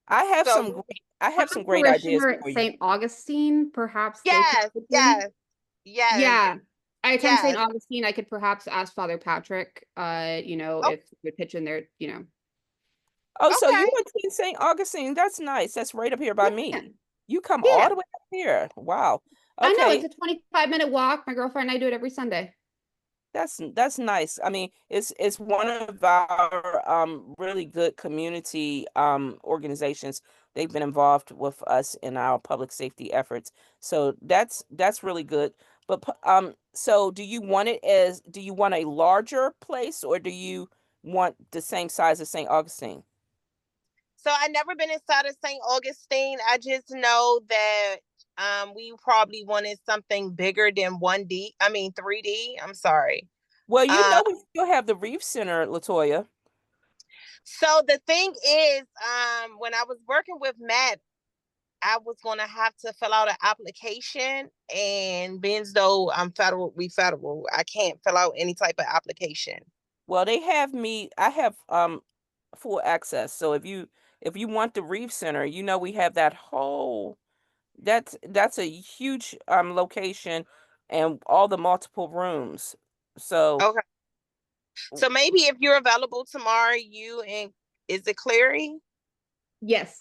I have some so great I have some Public great ideas parishioner at for you. St. Augustine, perhaps they could yes, pitch in. yes, yes, Yeah, I attend St. yes. Augustine. I could perhaps ask Father Patrick, Oh, if he would pitch in there, Oh, so you okay. went to St. Augustine. That's nice. That's right up here by Yeah, me. You come all yeah. the way up here. Wow. I know Okay. it's a 25-minute walk. My girlfriend and I do it every Sunday. That's nice. I mean, it's one of our really good community organizations. They've been involved with us in our public safety efforts. So that's really good. But so do you want a larger place, or do you want the same size as St. Augustine? So I never been inside of St. Augustine. I just know that we probably wanted something bigger than 1D. I mean 3D. I'm sorry. Well, you Uh, know, we still have the Reef Center, Latoya. so the thing is, when I was working with Matt, I was gonna have to fill out an application, and being as though I'm federal, I can't fill out any type of application. Well, I have full access. So if you want the Reef Center, you know we have that whole that's a huge location and all the multiple rooms. So Okay. So maybe if you're available tomorrow, you and is it Clary? Yes.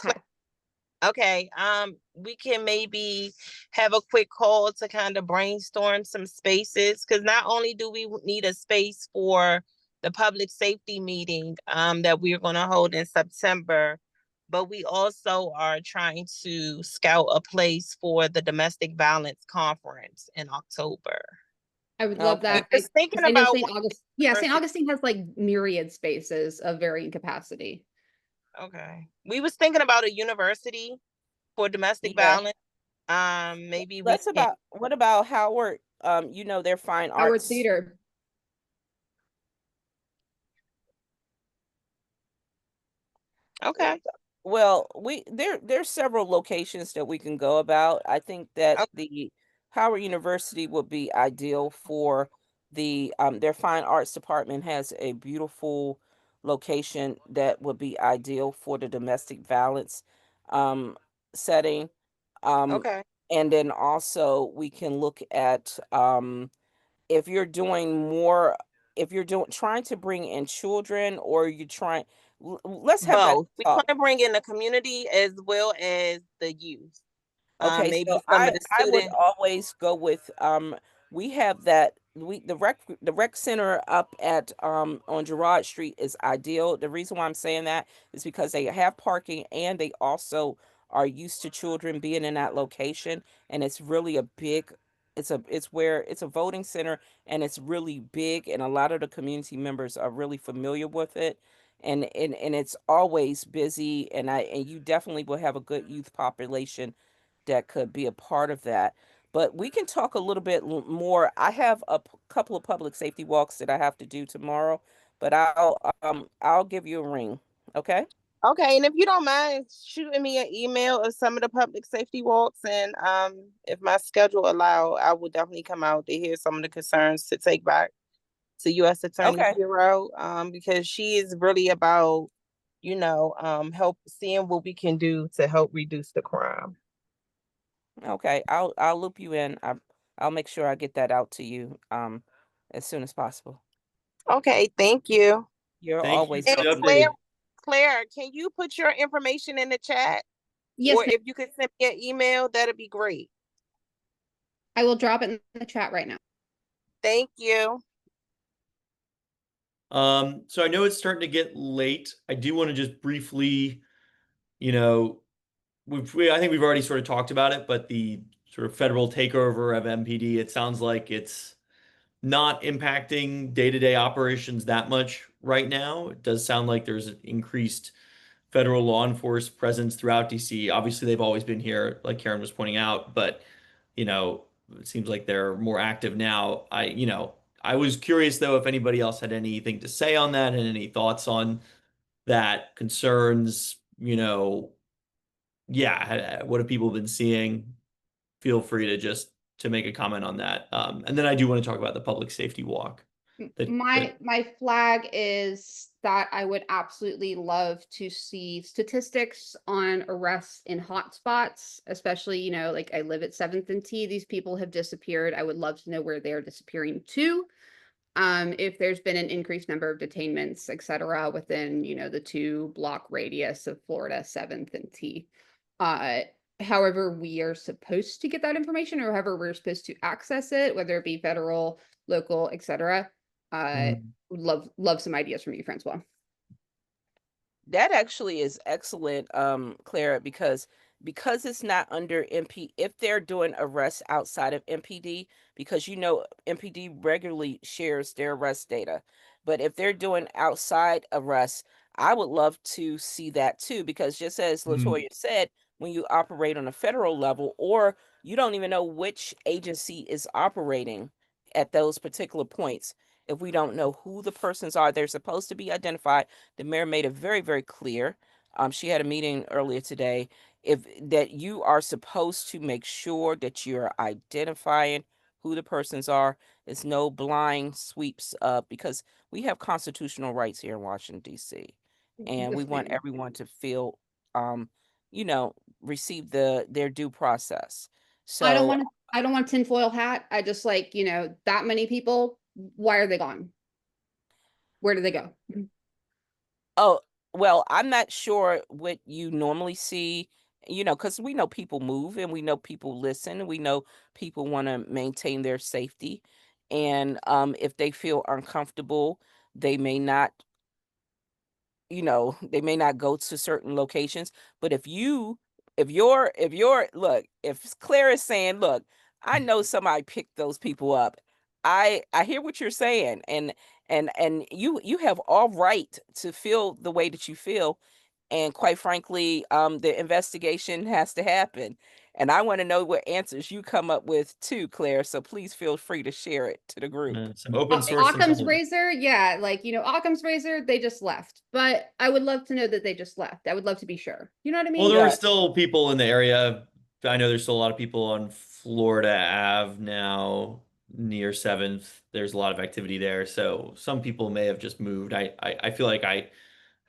Okay, we can maybe have a quick call to kind of brainstorm some spaces, because not only do we need a space for the public safety meeting that we're going to hold in September, but we also are trying to scout a place for the domestic violence conference in October. I would love Okay. that. Just thinking 'Cause I know about St. Augustine. Yeah, St. University. Augustine has like myriad spaces of varying capacity. Okay, we was thinking about a university for domestic Yeah. violence. Maybe we can. What about Howard? You know, their fine Howard arts. Theater. Okay. Well, there's several locations that we can go about. I think that Okay. the Howard University would be ideal for their fine arts department has a beautiful location that would be ideal for the domestic violence um setting. Um Okay. and then also we can look at if you're doing more if you're doing trying to bring in children or you trying let's have that Both. We talk. want to bring in the community as well as the youth. Okay, Maybe so some of the I would students. always go with we have that the rec center up at on Girard Street is ideal. The reason why I'm saying that is because they have parking and they also are used to children being in that location, and it's really a big it's a voting center, and it's really big, and a lot of the community members are really familiar with it, and it's always busy, and you definitely will have a good youth population that could be a part of that. But we can talk a little bit more. I have a couple of public safety walks that I have to do tomorrow, but I'll give you a ring. Okay? Okay, and if you don't mind shooting me an email of some of the public safety walks, and if my schedule allow, I will definitely come out to hear some of the concerns to take back to U.S. Attorney Okay. Bureau, because she is really about, help seeing what we can do to help reduce the crime. Okay. I'll loop you in. I'll make sure I get that out to you as soon as possible. Okay, thank you. You're Thank you always for And the welcome. update. Claire, can you put your information in the chat? Yes, Or if you could send me an email, that'd be great. I will drop it in the chat right now. Thank you. So I know it's starting to get late. I do want to just briefly, you know, I think we've already sort of talked about it, but the sort of federal takeover of MPD, it sounds like it's not impacting day-to-day operations that much right now. It does sound like there's an increased federal law enforcement presence throughout DC. Obviously, they've always been here, like Karen was pointing out, but it seems like they're more active now. I was curious though if anybody else had anything to say on that and any thoughts on that, concerns, yeah, what have people been seeing? Feel free to just to make a comment on that. And then I do want to talk about the public safety walk. My flag is that I would absolutely love to see statistics on arrests in hotspots, especially, like I live at 7th and T. These people have disappeared. I would love to know where they're disappearing to. If there's been an increased number of detainments, et cetera, within, the 2-block radius of Florida 7th and T. However, we are supposed to get that information, or however we're supposed to access it, whether it be federal, local, et cetera. Would love some ideas from you, Francois. That actually is excellent, Clara, because it's not under MP. If they're doing arrests outside of MPD, because MPD regularly shares their arrest data, but if they're doing outside arrests, I would love to see that too, because just as Mm. Latoya said, when you operate on a federal level or you don't even know which agency is operating at those particular points if we don't know who the persons are. They're supposed to be identified. The mayor made it very, very clear. She had a meeting earlier today. If that you are supposed to make sure that you're identifying who the persons are. It's no blind sweeps because we have constitutional rights here in Washington, D.C. And we want Listen, everyone to feel you know, receive their due process. I don't So, want to. I don't want tinfoil hat. I just like, that many people. Why are they gone? Where do they go? oh, well, I'm not sure what you normally see, because we know people move and we know people listen and we know people want to maintain their safety. And if they feel uncomfortable, they may not they may not go to certain locations, but if you're look, if Claire is saying, look, I know somebody picked those people up. I hear what you're saying, and you have all right to feel the way that you feel, and quite frankly, the investigation has to happen. And I want to know what answers you come up with too, Claire. So please feel free to share it to the group. Some open source Occam's intelligence. razor, yeah, like Occam's razor, they just left. But I would love to know that they just left. I would love to be sure. You know what I Well, mean? there are Yeah. still people in the area. I know there's still a lot of people on Florida Ave now near 7th. There's a lot of activity there. So some people may have just moved. I feel like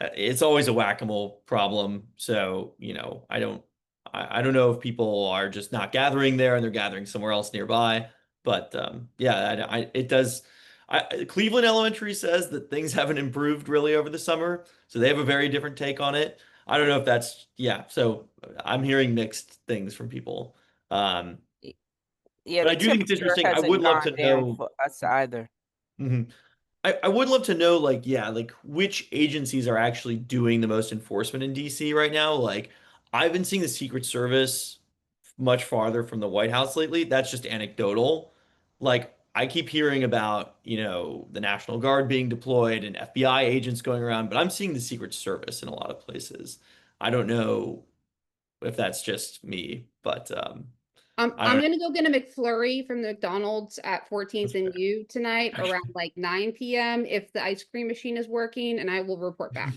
it's always a whack-a-mole problem. So, I don't know if people are just not gathering there and they're gathering somewhere else nearby. But yeah, it does. Cleveland Elementary says that things haven't improved really over the summer. So they have a very different take on it. I don't know if that's, yeah. So I'm hearing mixed things from people. Um, Y- Yeah, but I the do think it's temperature interesting. I hasn't would love gone to down know. for us either. Mhm. I would love to know, like, yeah, like which agencies are actually doing the most enforcement in DC right now. Like, I've been seeing the Secret Service much farther from the White House lately. That's just anecdotal. Like, I keep hearing about, the National Guard being deployed and FBI agents going around, but I'm seeing the Secret Service in a lot of places. I don't know if that's just me, but I I'm don't gonna go get a McFlurry from the McDonald's at 14th and know. U tonight around like 9 p.m. if the ice cream machine is working, and I will report back.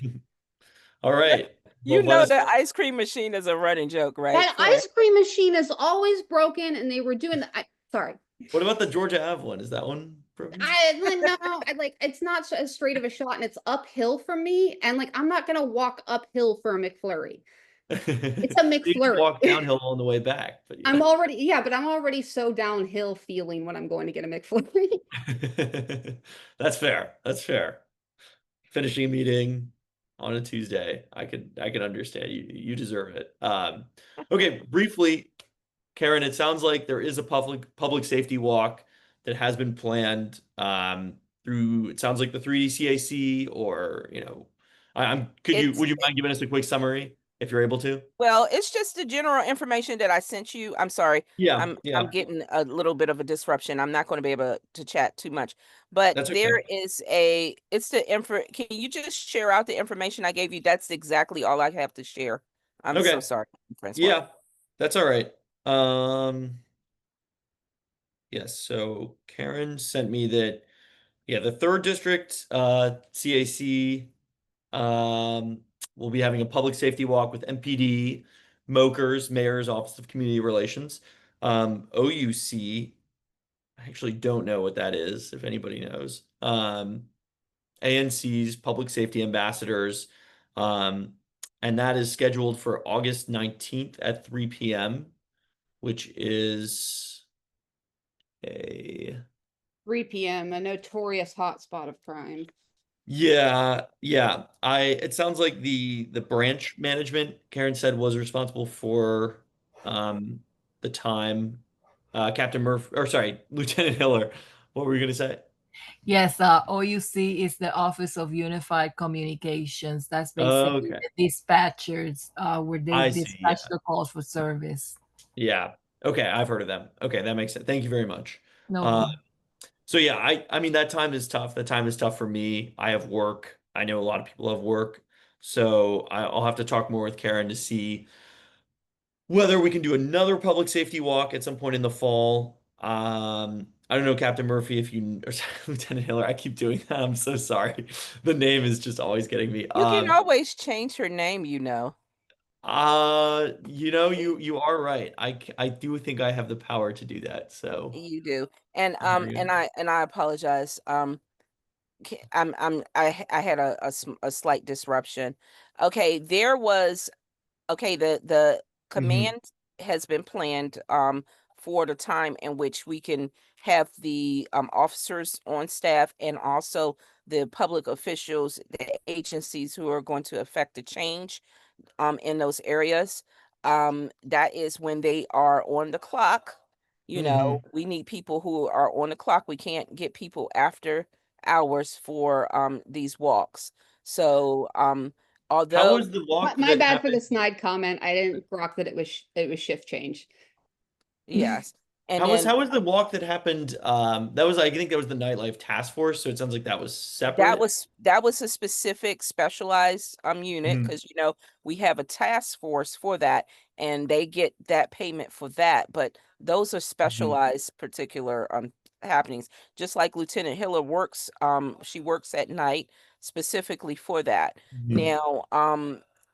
All right. Well, You let know us. the ice cream machine is a running joke, right, That Claire? ice cream machine is always broken, and they were doing sorry. What about the Georgia Ave one? Is that one broken? I like no, I like it's not as straight of a shot, and it's uphill from me, and like I'm not gonna walk uphill for a McFlurry. It's a You can McFlurry. walk downhill on the way back, but I'm yeah. already but I'm already so downhill feeling when I'm going to get a McFlurry. That's fair. That's fair. Finishing a meeting on a Tuesday. I could understand. You deserve it. Okay, briefly, Karen, it sounds like there is a public safety walk that has been planned through, it sounds like the 3D CAC, or It's would you mind giving us a quick summary if you're able to? Well, it's just the general information that I sent you. I'm sorry. Yeah, I'm getting a little bit of a disruption. I'm not going to be able to chat too much. But that's okay. there is it's the info. Can you just share out the information I gave you? That's exactly all I have to share. I'm so Okay. sorry, Francois. Yeah, that's all right. Yes, so Karen sent me that, yeah, the third district CAC will be having a public safety walk with MPD, MOKers, Mayor's Office of Community Relations. OUC, I actually don't know what that is, if anybody knows. ANC's Public Safety Ambassadors. Um, and that is scheduled for August 19th at 3 p.m., which is a 3 p.m., a notorious hotspot of crime. yeah. It sounds like the branch management, Karen said, was responsible for the time. Captain Murphy, or sorry, Lieutenant Hiller. What were you gonna say? Yes, OUC is the Office of Unified Communications. That's basically Okay. the dispatchers where they I see. Yeah. dispatch the calls for service. Yeah. Okay, I've heard of them. Okay, that makes sense. Thank you very much. No Uh, problem. so yeah, I mean that time is tough. That time is tough for me. I have work. I know a lot of people have work. So I'll have to talk more with Karen to see whether we can do another public safety walk at some point in the fall. I don't know, Captain Murphy, if you or Lieutenant Hiller, I keep doing that. I'm so sorry. The name is just always getting me. You can always change her name, You are right. I do think I have the power to do that. So You do. And I hear you. I apologize. I had a slight disruption. Okay, the Mhm. command has been planned for the time in which we can have the officers on staff and also the public officials, the agencies who are going to affect the change in those areas. That is when they are on the clock. Mhm. We need people who are on the clock. We can't get people after hours for these walks. So How although was the My, walk my that bad for the happened? snide comment. I didn't grok that it was shift change. yes, and How then was the walk that happened? That was I think that was the nightlife task force. So it sounds like that was that separate. was a specific specialized unit Mhm. because we have a task force for that and they get that payment for that, but those are Mhm. specialized particular happenings. Just like Lieutenant Hiller works, she works at night specifically for that. Mhm. Now,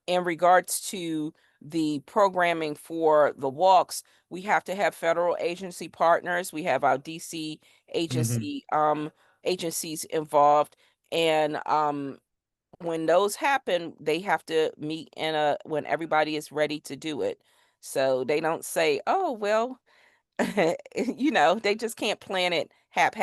in regards to the programming for the walks, we have to have federal agency partners. We have our DC Mhm. agency agencies involved and when those happen, they have to meet when everybody is ready to do it. So they don't say, "Oh, well," they just can't plan it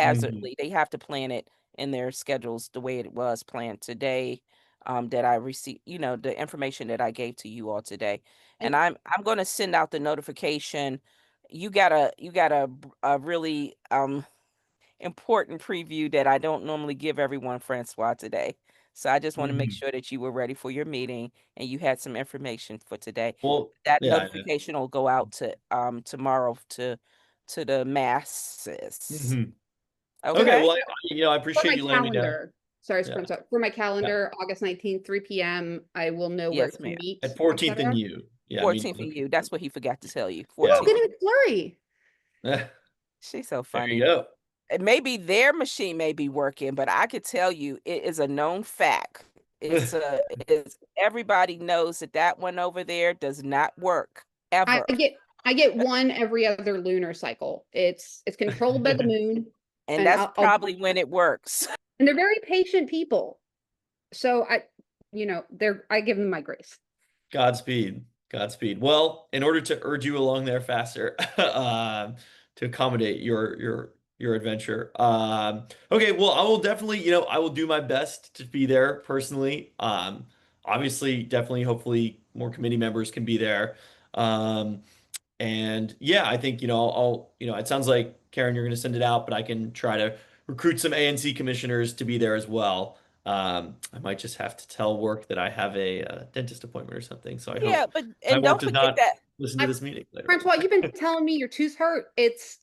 Mhm. haphazardly. They have to plan it in their schedules the way it was planned today. That I received, the information that I gave to you all today, And and I'm going to send out the notification. You got a really important preview that I don't normally give everyone, Francois, today. So I just want to make Mhm. sure that you were ready for your meeting and you had some information for today. Well, That yeah. notification will go out to tomorrow to the masses. Mhm. Okay. Okay? Well, I for appreciate my you letting me know. calendar, sorry, Yeah. for my Yeah. calendar, August 19th, 3 p.m. I will know where Yes, to ma'am. meet, At 14th and etc. U. Yeah. Me. 14th and Okay. you. That's what he forgot to tell you. Oh, Yeah. 14th. getting flurry. There She's so you funny. go. And maybe their machine may be working, but I could tell you it is a known fact. It's everybody knows that one over there does not work I ever. get I get one every other lunar cycle. It's controlled by the moon, And and that's I'll probably when it works. and they're very patient people. So I give them my grace. Godspeed. Godspeed. Well, in order to urge you along there faster, to accommodate your adventure. Okay, well, I will definitely, I will do my best to be there personally. Obviously, definitely, hopefully, more committee members can be there. Um, and yeah, I think, it sounds like Karen, you're going to send it out, but I can try to recruit some ANC commissioners to be there as well. I might just have to tell work that I have a, dentist appointment or something. So I Yeah, hope but my and work don't does forget not that. listen to I, this meeting later. Francois, you've been telling me your tooth hurt. It's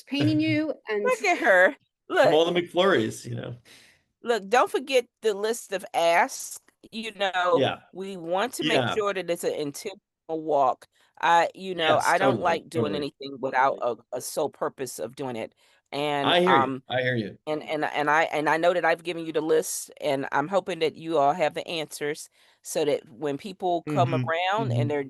paining you, and Look at her. From Look, all the McFlurries. look, don't forget the list of asks. Yeah, We want to make yeah. sure that it's an intentional walk. I Yes, don't totally, like doing totally. anything without a sole purpose of doing it. And I hear you. I hear you. and I know that I've given you the list, and I'm hoping that you all have the answers so that when people come Hmm. around and Hmm. they're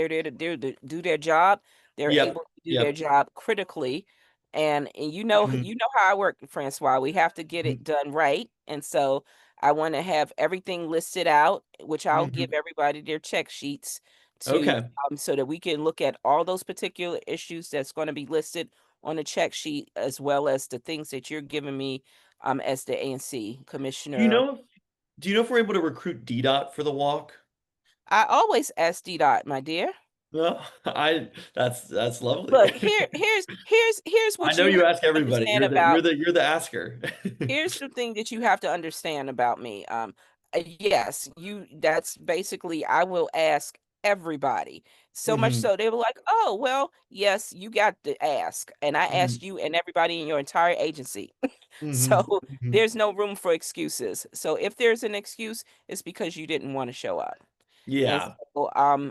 there to do their job, they're Yep. able to do their Yep. job critically. And Hmm. you know how I work, Francois. We have to get Hmm. it done right, and so I want to have everything listed out, which I'll give Hmm. everybody their check sheets to Okay. so that we can look at all those particular issues that's going to be listed on the check sheet, as well as the things that you're giving me as the ANC Do you commissioner. know if do you know if we're able to recruit DDOT for the walk? I always ask DDOT, my dear. No, that's lovely. Look, here's I what know you have you ask to everybody. understand You're the you're about. the you're the asker. Here's the thing that you have to understand about me. Yes, that's basically I will ask everybody. So much Hmm. so they were like, "Oh, well, yes, you got to ask." And I Hmm. asked you and everybody in your entire agency. Hmm. So Hmm. there's no room for excuses. So if there's an excuse, it's because you didn't want to show up. Yeah. So,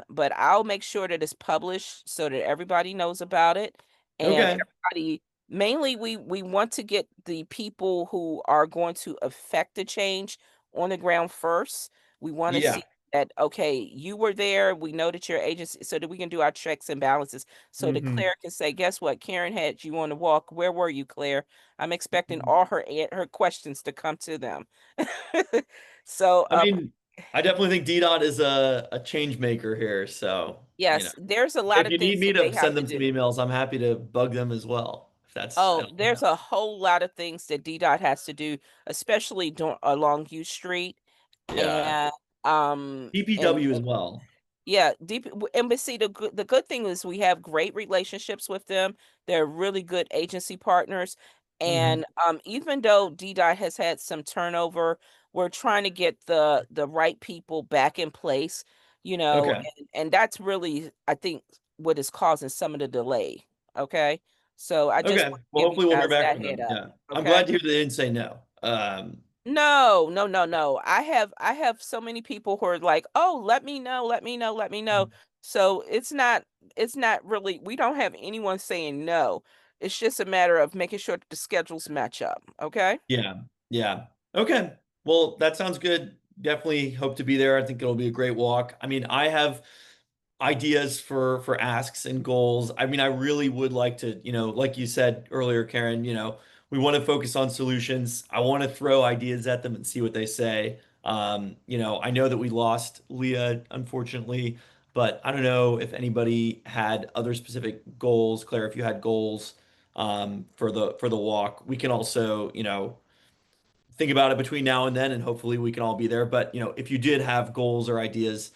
but I'll make sure that it's published so that everybody knows about it. And Okay. everybody, mainly we want to get the people who are going to affect the change on the ground first. We want to Yeah. see that, okay, you were there. We know that your agency, so that we can do our checks and balances. So that Mhm. Claire can say, guess what? Karen had you on the walk. Where were you, Claire? I'm expecting Mhm. all her questions to come to them. So, I mean, I definitely think DDOT is a change maker here. So, yes, there's a lot if of you need things me that they to have send to them some do. emails, I'm happy to bug them as well. If that's, I Oh, don't there's know. a whole lot of things that DDOT has to do, especially along U Street Yeah. and and DPW as well. yeah, and but see, the good thing is we have great relationships with them. They're really good agency partners. Hmm. And even though DDOT has had some turnover, we're trying to get the right people back in place, Okay. and that's really, I think, what is causing some of the delay. Okay. So I just Okay. want to Well, give you hopefully we'll hear guys back that from head them. up. Yeah. I'm Okay. glad to hear they didn't say no. No, no, no, no. I have so many people who are like, "Oh, let me know, let me know, let me know." So it's not really, we don't have anyone saying no. It's just a matter of making sure that the schedules match up, okay? Yeah. Yeah. Okay. Well, that sounds good. Definitely hope to be there. I think it'll be a great walk. I mean, I have ideas for asks and goals. I mean, I really would like to, like you said earlier, Karen, we want to focus on solutions. I want to throw ideas at them and see what they say. I know that we lost Leah, unfortunately, but I don't know if anybody had other specific goals. Claire, if you had goals for the walk, we can also, think about it between now and then, and hopefully we can all be there. But, if you did have goals or ideas,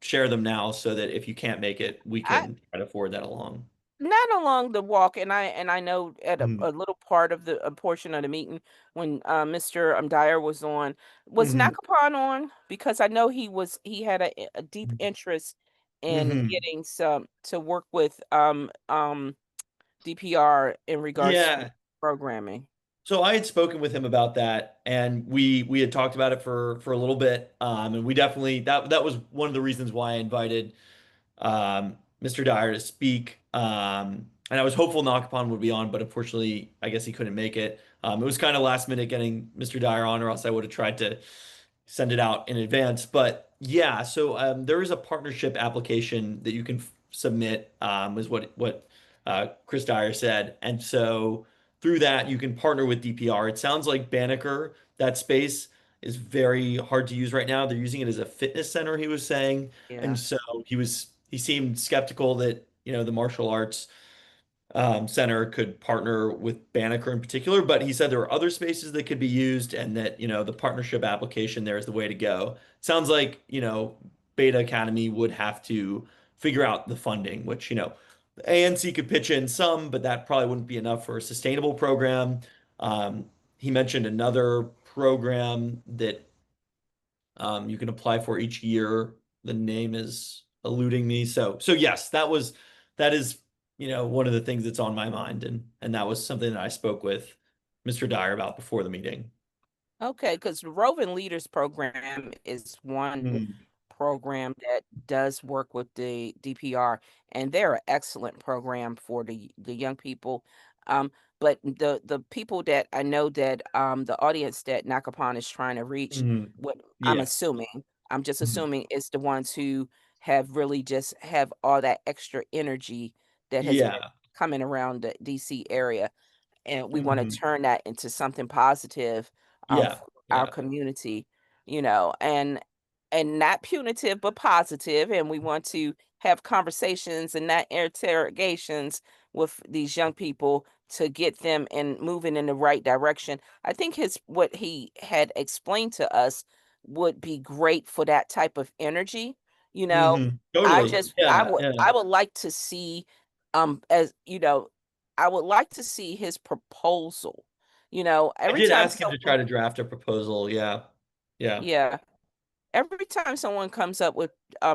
share them now so that if you can't make it, we I can try to forward that along. Not along the walk, and I know at Mm-hmm. a little part of a portion of the meeting when Mr. Dyer was on, was Mm-hmm. Nakapon on? Because I know he had a deep interest in Mm-hmm. getting some to work with DPR in regards to Yeah. programming. So I had spoken with him about that, and we had talked about it for a little bit. And we definitely that was one of the reasons why I invited Mr. Dyer to speak. And I was hopeful Nakapon would be on, but unfortunately, I guess he couldn't make it. It was kind of last minute getting Mr. Dyer on, or else I would have tried to send it out in advance. But yeah, so there is a partnership application that you can submit, is what Chris Dyer said, and so through that you can partner with DPR. It sounds like Banneker, that space is very hard to use right now. They're using it as a fitness center, he was saying, and Yeah. so he seemed skeptical that the martial arts center could partner with Banneker in particular, but he said there were other spaces that could be used and that, the partnership application there is the way to go. Sounds like, Beta Academy would have to figure out the funding, which, ANC could pitch in some, but that probably wouldn't be enough for a sustainable program. He mentioned another program that you can apply for each year. The name is eluding me. So yes, that is one of the things that's on my mind, and that was something that I spoke with Mr. Dyer about before the meeting. Okay, because the Roving Leaders program is one Mm, program that does work with the DPR, and they're an excellent program for the young people. Um, but the people that I know that the audience that Nakapon is trying to reach, mm, what yeah. I'm just Mhm. assuming it's the ones who have really just have all that extra energy that has been Yeah. coming around the DC area, and we want to Mhm. turn that into something positive Yeah. for our Yeah. community, and not punitive but positive, and we want to have conversations and not interrogations with these young people to get them and moving in the right direction. I think his what he had explained to us would be great for that type of energy. You know, I Totally. just Yeah. Yeah. I would like to see as I would like to see his proposal. I Every did time ask him to someone, try to draft a proposal. Yeah. Yeah. yeah, every time someone comes up with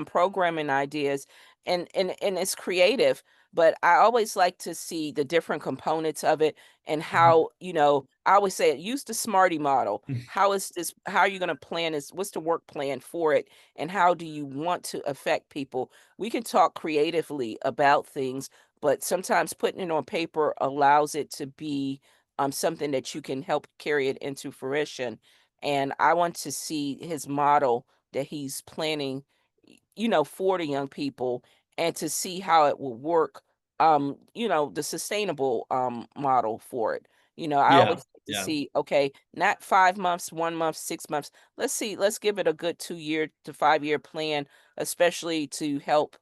programming ideas, and it's creative. But I always like to see the different components of it and how, I always say it, use the Smarty model. How are you going to plan this? What's the work plan for it? And how do you want to affect people? We can talk creatively about things, but sometimes putting it on paper allows it to be something that you can help carry it into fruition. And I want to see his model that he's planning, for the young people, and to see how it will work, the sustainable model for it. I always Yeah. like to Yeah. see, okay, not 5 months, 1 month, 6 months. Let's give it a good 2 year to 5 year plan, especially to help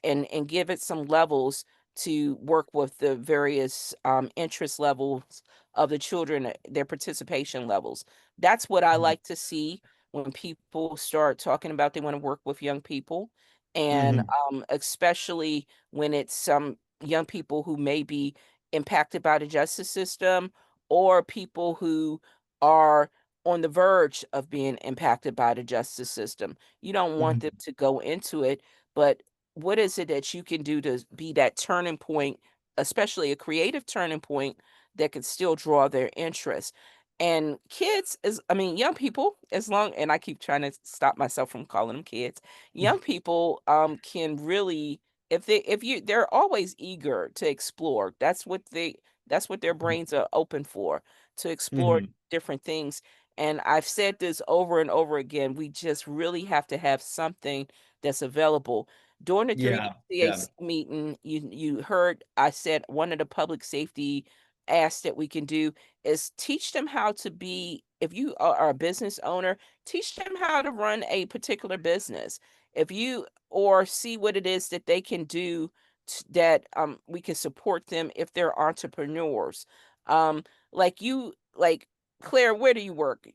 and give it some levels to work with the various interest levels of the children, their participation levels. That's what I like to see when people start talking about they want to work with young people, and Mhm. especially when it's some young people who may be impacted by the justice system, or people who are on the verge of being impacted by the justice system. You don't want them Mhm. to go into it, but what is it that you can do to be that turning point, especially a creative turning point that can still draw their interest? And kids is, I mean, young people, and I keep trying to stop myself from calling them kids. Young people can really, they're always eager to explore. That's what their brains are open for, to explore Mhm. different things. And I've said this over and over again, we just really have to have something that's available. During the Yeah. Yeah. 3DCA meeting, you heard I said one of the public safety asks that we can do is teach them how to be, if you are a business owner, teach them how to run a particular business. If you, or see what it is that they can do, that we can support them if they're entrepreneurs. Like Claire, where do you work?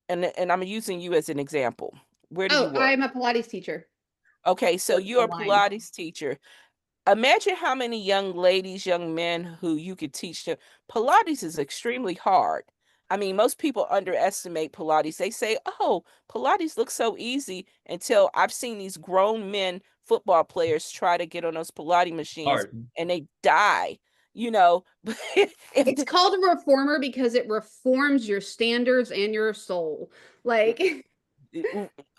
And I'm using you as an example. Where do you Oh, work? I'm a Pilates teacher. Okay, so That's you're the a line. Pilates teacher. Imagine how many young ladies, young men who you could teach them. Pilates is extremely hard. I mean, most people underestimate Pilates. They say, "Oh, Pilates looks so easy," until I've seen these grown men, football players, try to get on those Pilates machines Hard. and they die. You know, if It's called a reformer because it reforms your standards and your soul. Like,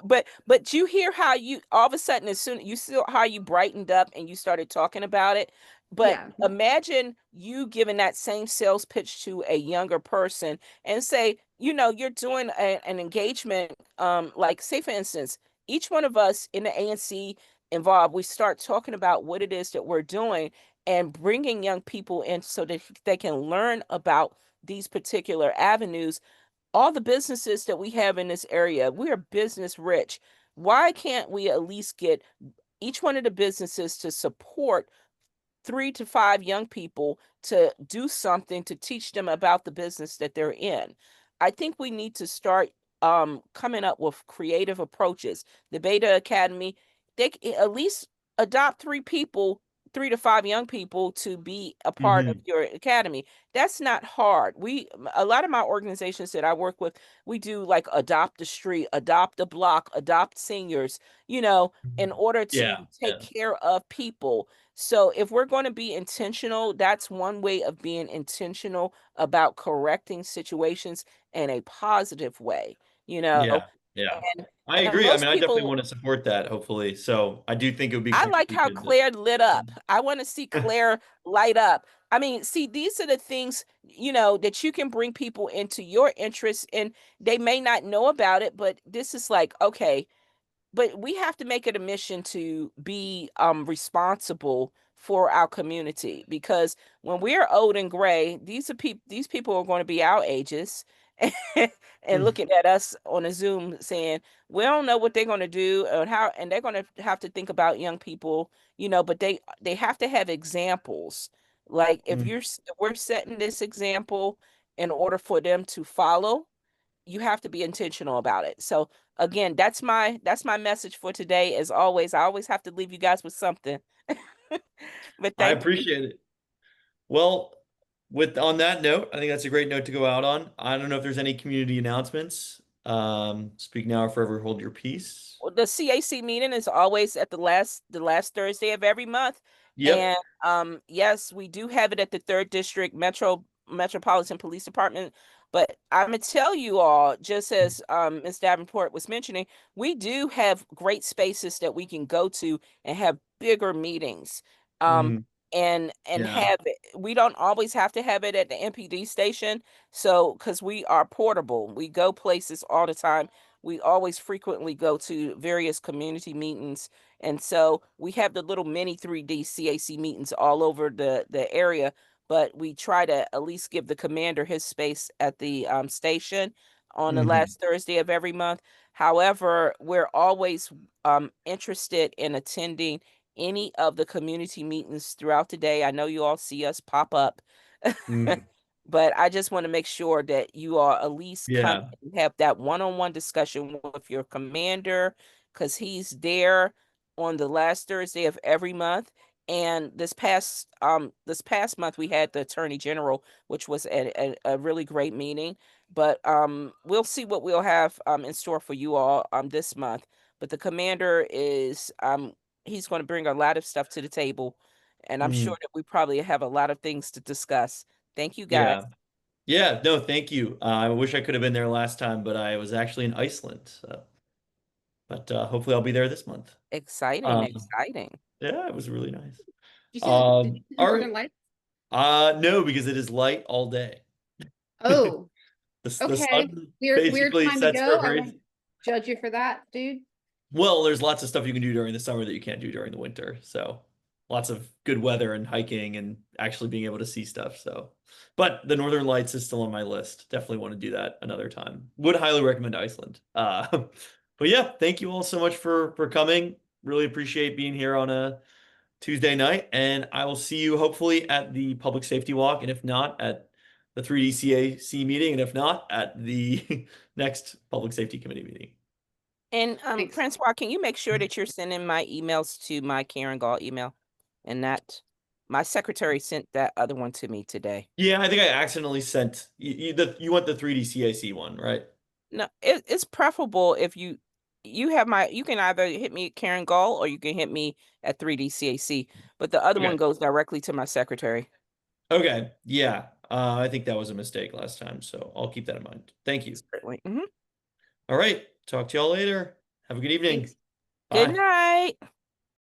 but you hear how you all of a sudden, as soon you saw how you brightened up and you started talking about it. But yeah. imagine you giving that same sales pitch to a younger person and say, you're doing an engagement, like, say for instance, each one of us in the ANC involved, we start talking about what it is that we're doing and bringing young people in so that they can learn about these particular avenues. All the businesses that we have in this area, we are business rich. Why can't we at least get each one of the businesses to support 3 to 5 young people to do something to teach them about the business that they're in? I think we need to start coming up with creative approaches. The Beta Academy, at least adopt 3 people, 3 to 5 young people to be a part of Mhm. your academy. That's not hard. A lot of my organizations that I work with, we do like adopt a street, adopt a block, adopt seniors, in order to Yeah. take Yeah. care of people. So if we're going to be intentional, that's one way of being intentional about correcting situations in a positive way, you know. Yeah. Yeah. And I and agree. I mean, most I definitely people, want to support that, hopefully. So I do think it would be I cool if like we how could. Claire lit up. I want to see Claire light up. I mean, see, these are the things, that you can bring people into your interests, and they may not know about it, but this is like, okay, but we have to make it a mission to be responsible for our community, because when we're old and gray, these people are going to be our ages and looking at us on a Zoom saying, we don't know what they're going to do and how, and they're going to have to think about young people, but they have to have examples. Like, Mm. if we're setting this example in order for them to follow, you have to be intentional about it. So again, that's my message for today. As always, I always have to leave you guys with something. But I thank you. appreciate it. Well, on that note, I think that's a great note to go out on. I don't know if there's any community announcements. Speak now or forever hold your peace. Well, the CAC meeting is always at the last Thursday of every month. Yep. And yes, we do have it at the 3rd District Metropolitan Police Department. But I'm gonna tell you all, just as Ms. Davenport was mentioning, we do have great spaces that we can go to and have bigger meetings. Um, Mm, and yeah. have it. We don't always have to have it at the MPD station. So, because we are portable, we go places all the time. We always frequently go to various community meetings. And so we have the little mini 3D CAC meetings all over the area, but we try to at least give the commander his space at the station on the Mhm. last Thursday of every month. However, we're always interested in attending any of the community meetings throughout the day. I know you all see us pop up. Mm, But I just want to make sure that you all at least come yeah. and have that one-on-one discussion with your commander, because he's there on the last Thursday of every month. And this past month we had the Attorney General, which was a really great meeting. But we'll see what we'll have in store for you all this month. But the commander is he's going to bring a lot of stuff to the table, and I'm sure Mm, that we probably have a lot of things to discuss. Thank you, guys. yeah. Yeah. No, thank you. I wish I could have been there last time, but I was actually in Iceland. So, but hopefully I'll be there this month. Exciting, Um, exciting. yeah, it was really nice. Did you see the All Northern right. Lights? No, because it is light all day. Oh, The okay. sun Weird basically time to sets for go. a I very won't judge you for that, dude. well. There's lots of stuff you can do during the summer that you can't do during the winter. So lots of good weather and hiking and actually being able to see stuff. So, but the Northern Lights is still on my list. Definitely want to do that another time. Would highly recommend Iceland. But yeah, thank you all so much for coming. Really appreciate being here on a Tuesday night, and I will see you hopefully at the public safety walk, and if not, at the 3D CAC meeting, and if not, at the next public safety committee meeting. And Thanks. Francois, can you make sure that you're sending my emails to my Karen Gall email? And that my secretary sent that other one to me today. Yeah, I think I accidentally sent you want the 3D CAC one, right? No, it's preferable if you have my you can either hit me at Karen Gall or you can hit me at 3D CAC, but the other one Okay. goes directly to my secretary. Okay. Yeah. I think that was a mistake last time, so I'll keep that in mind. Thank you. Certainly. All right. Talk to y'all later. Have a good evening. Thanks. Good Bye. night.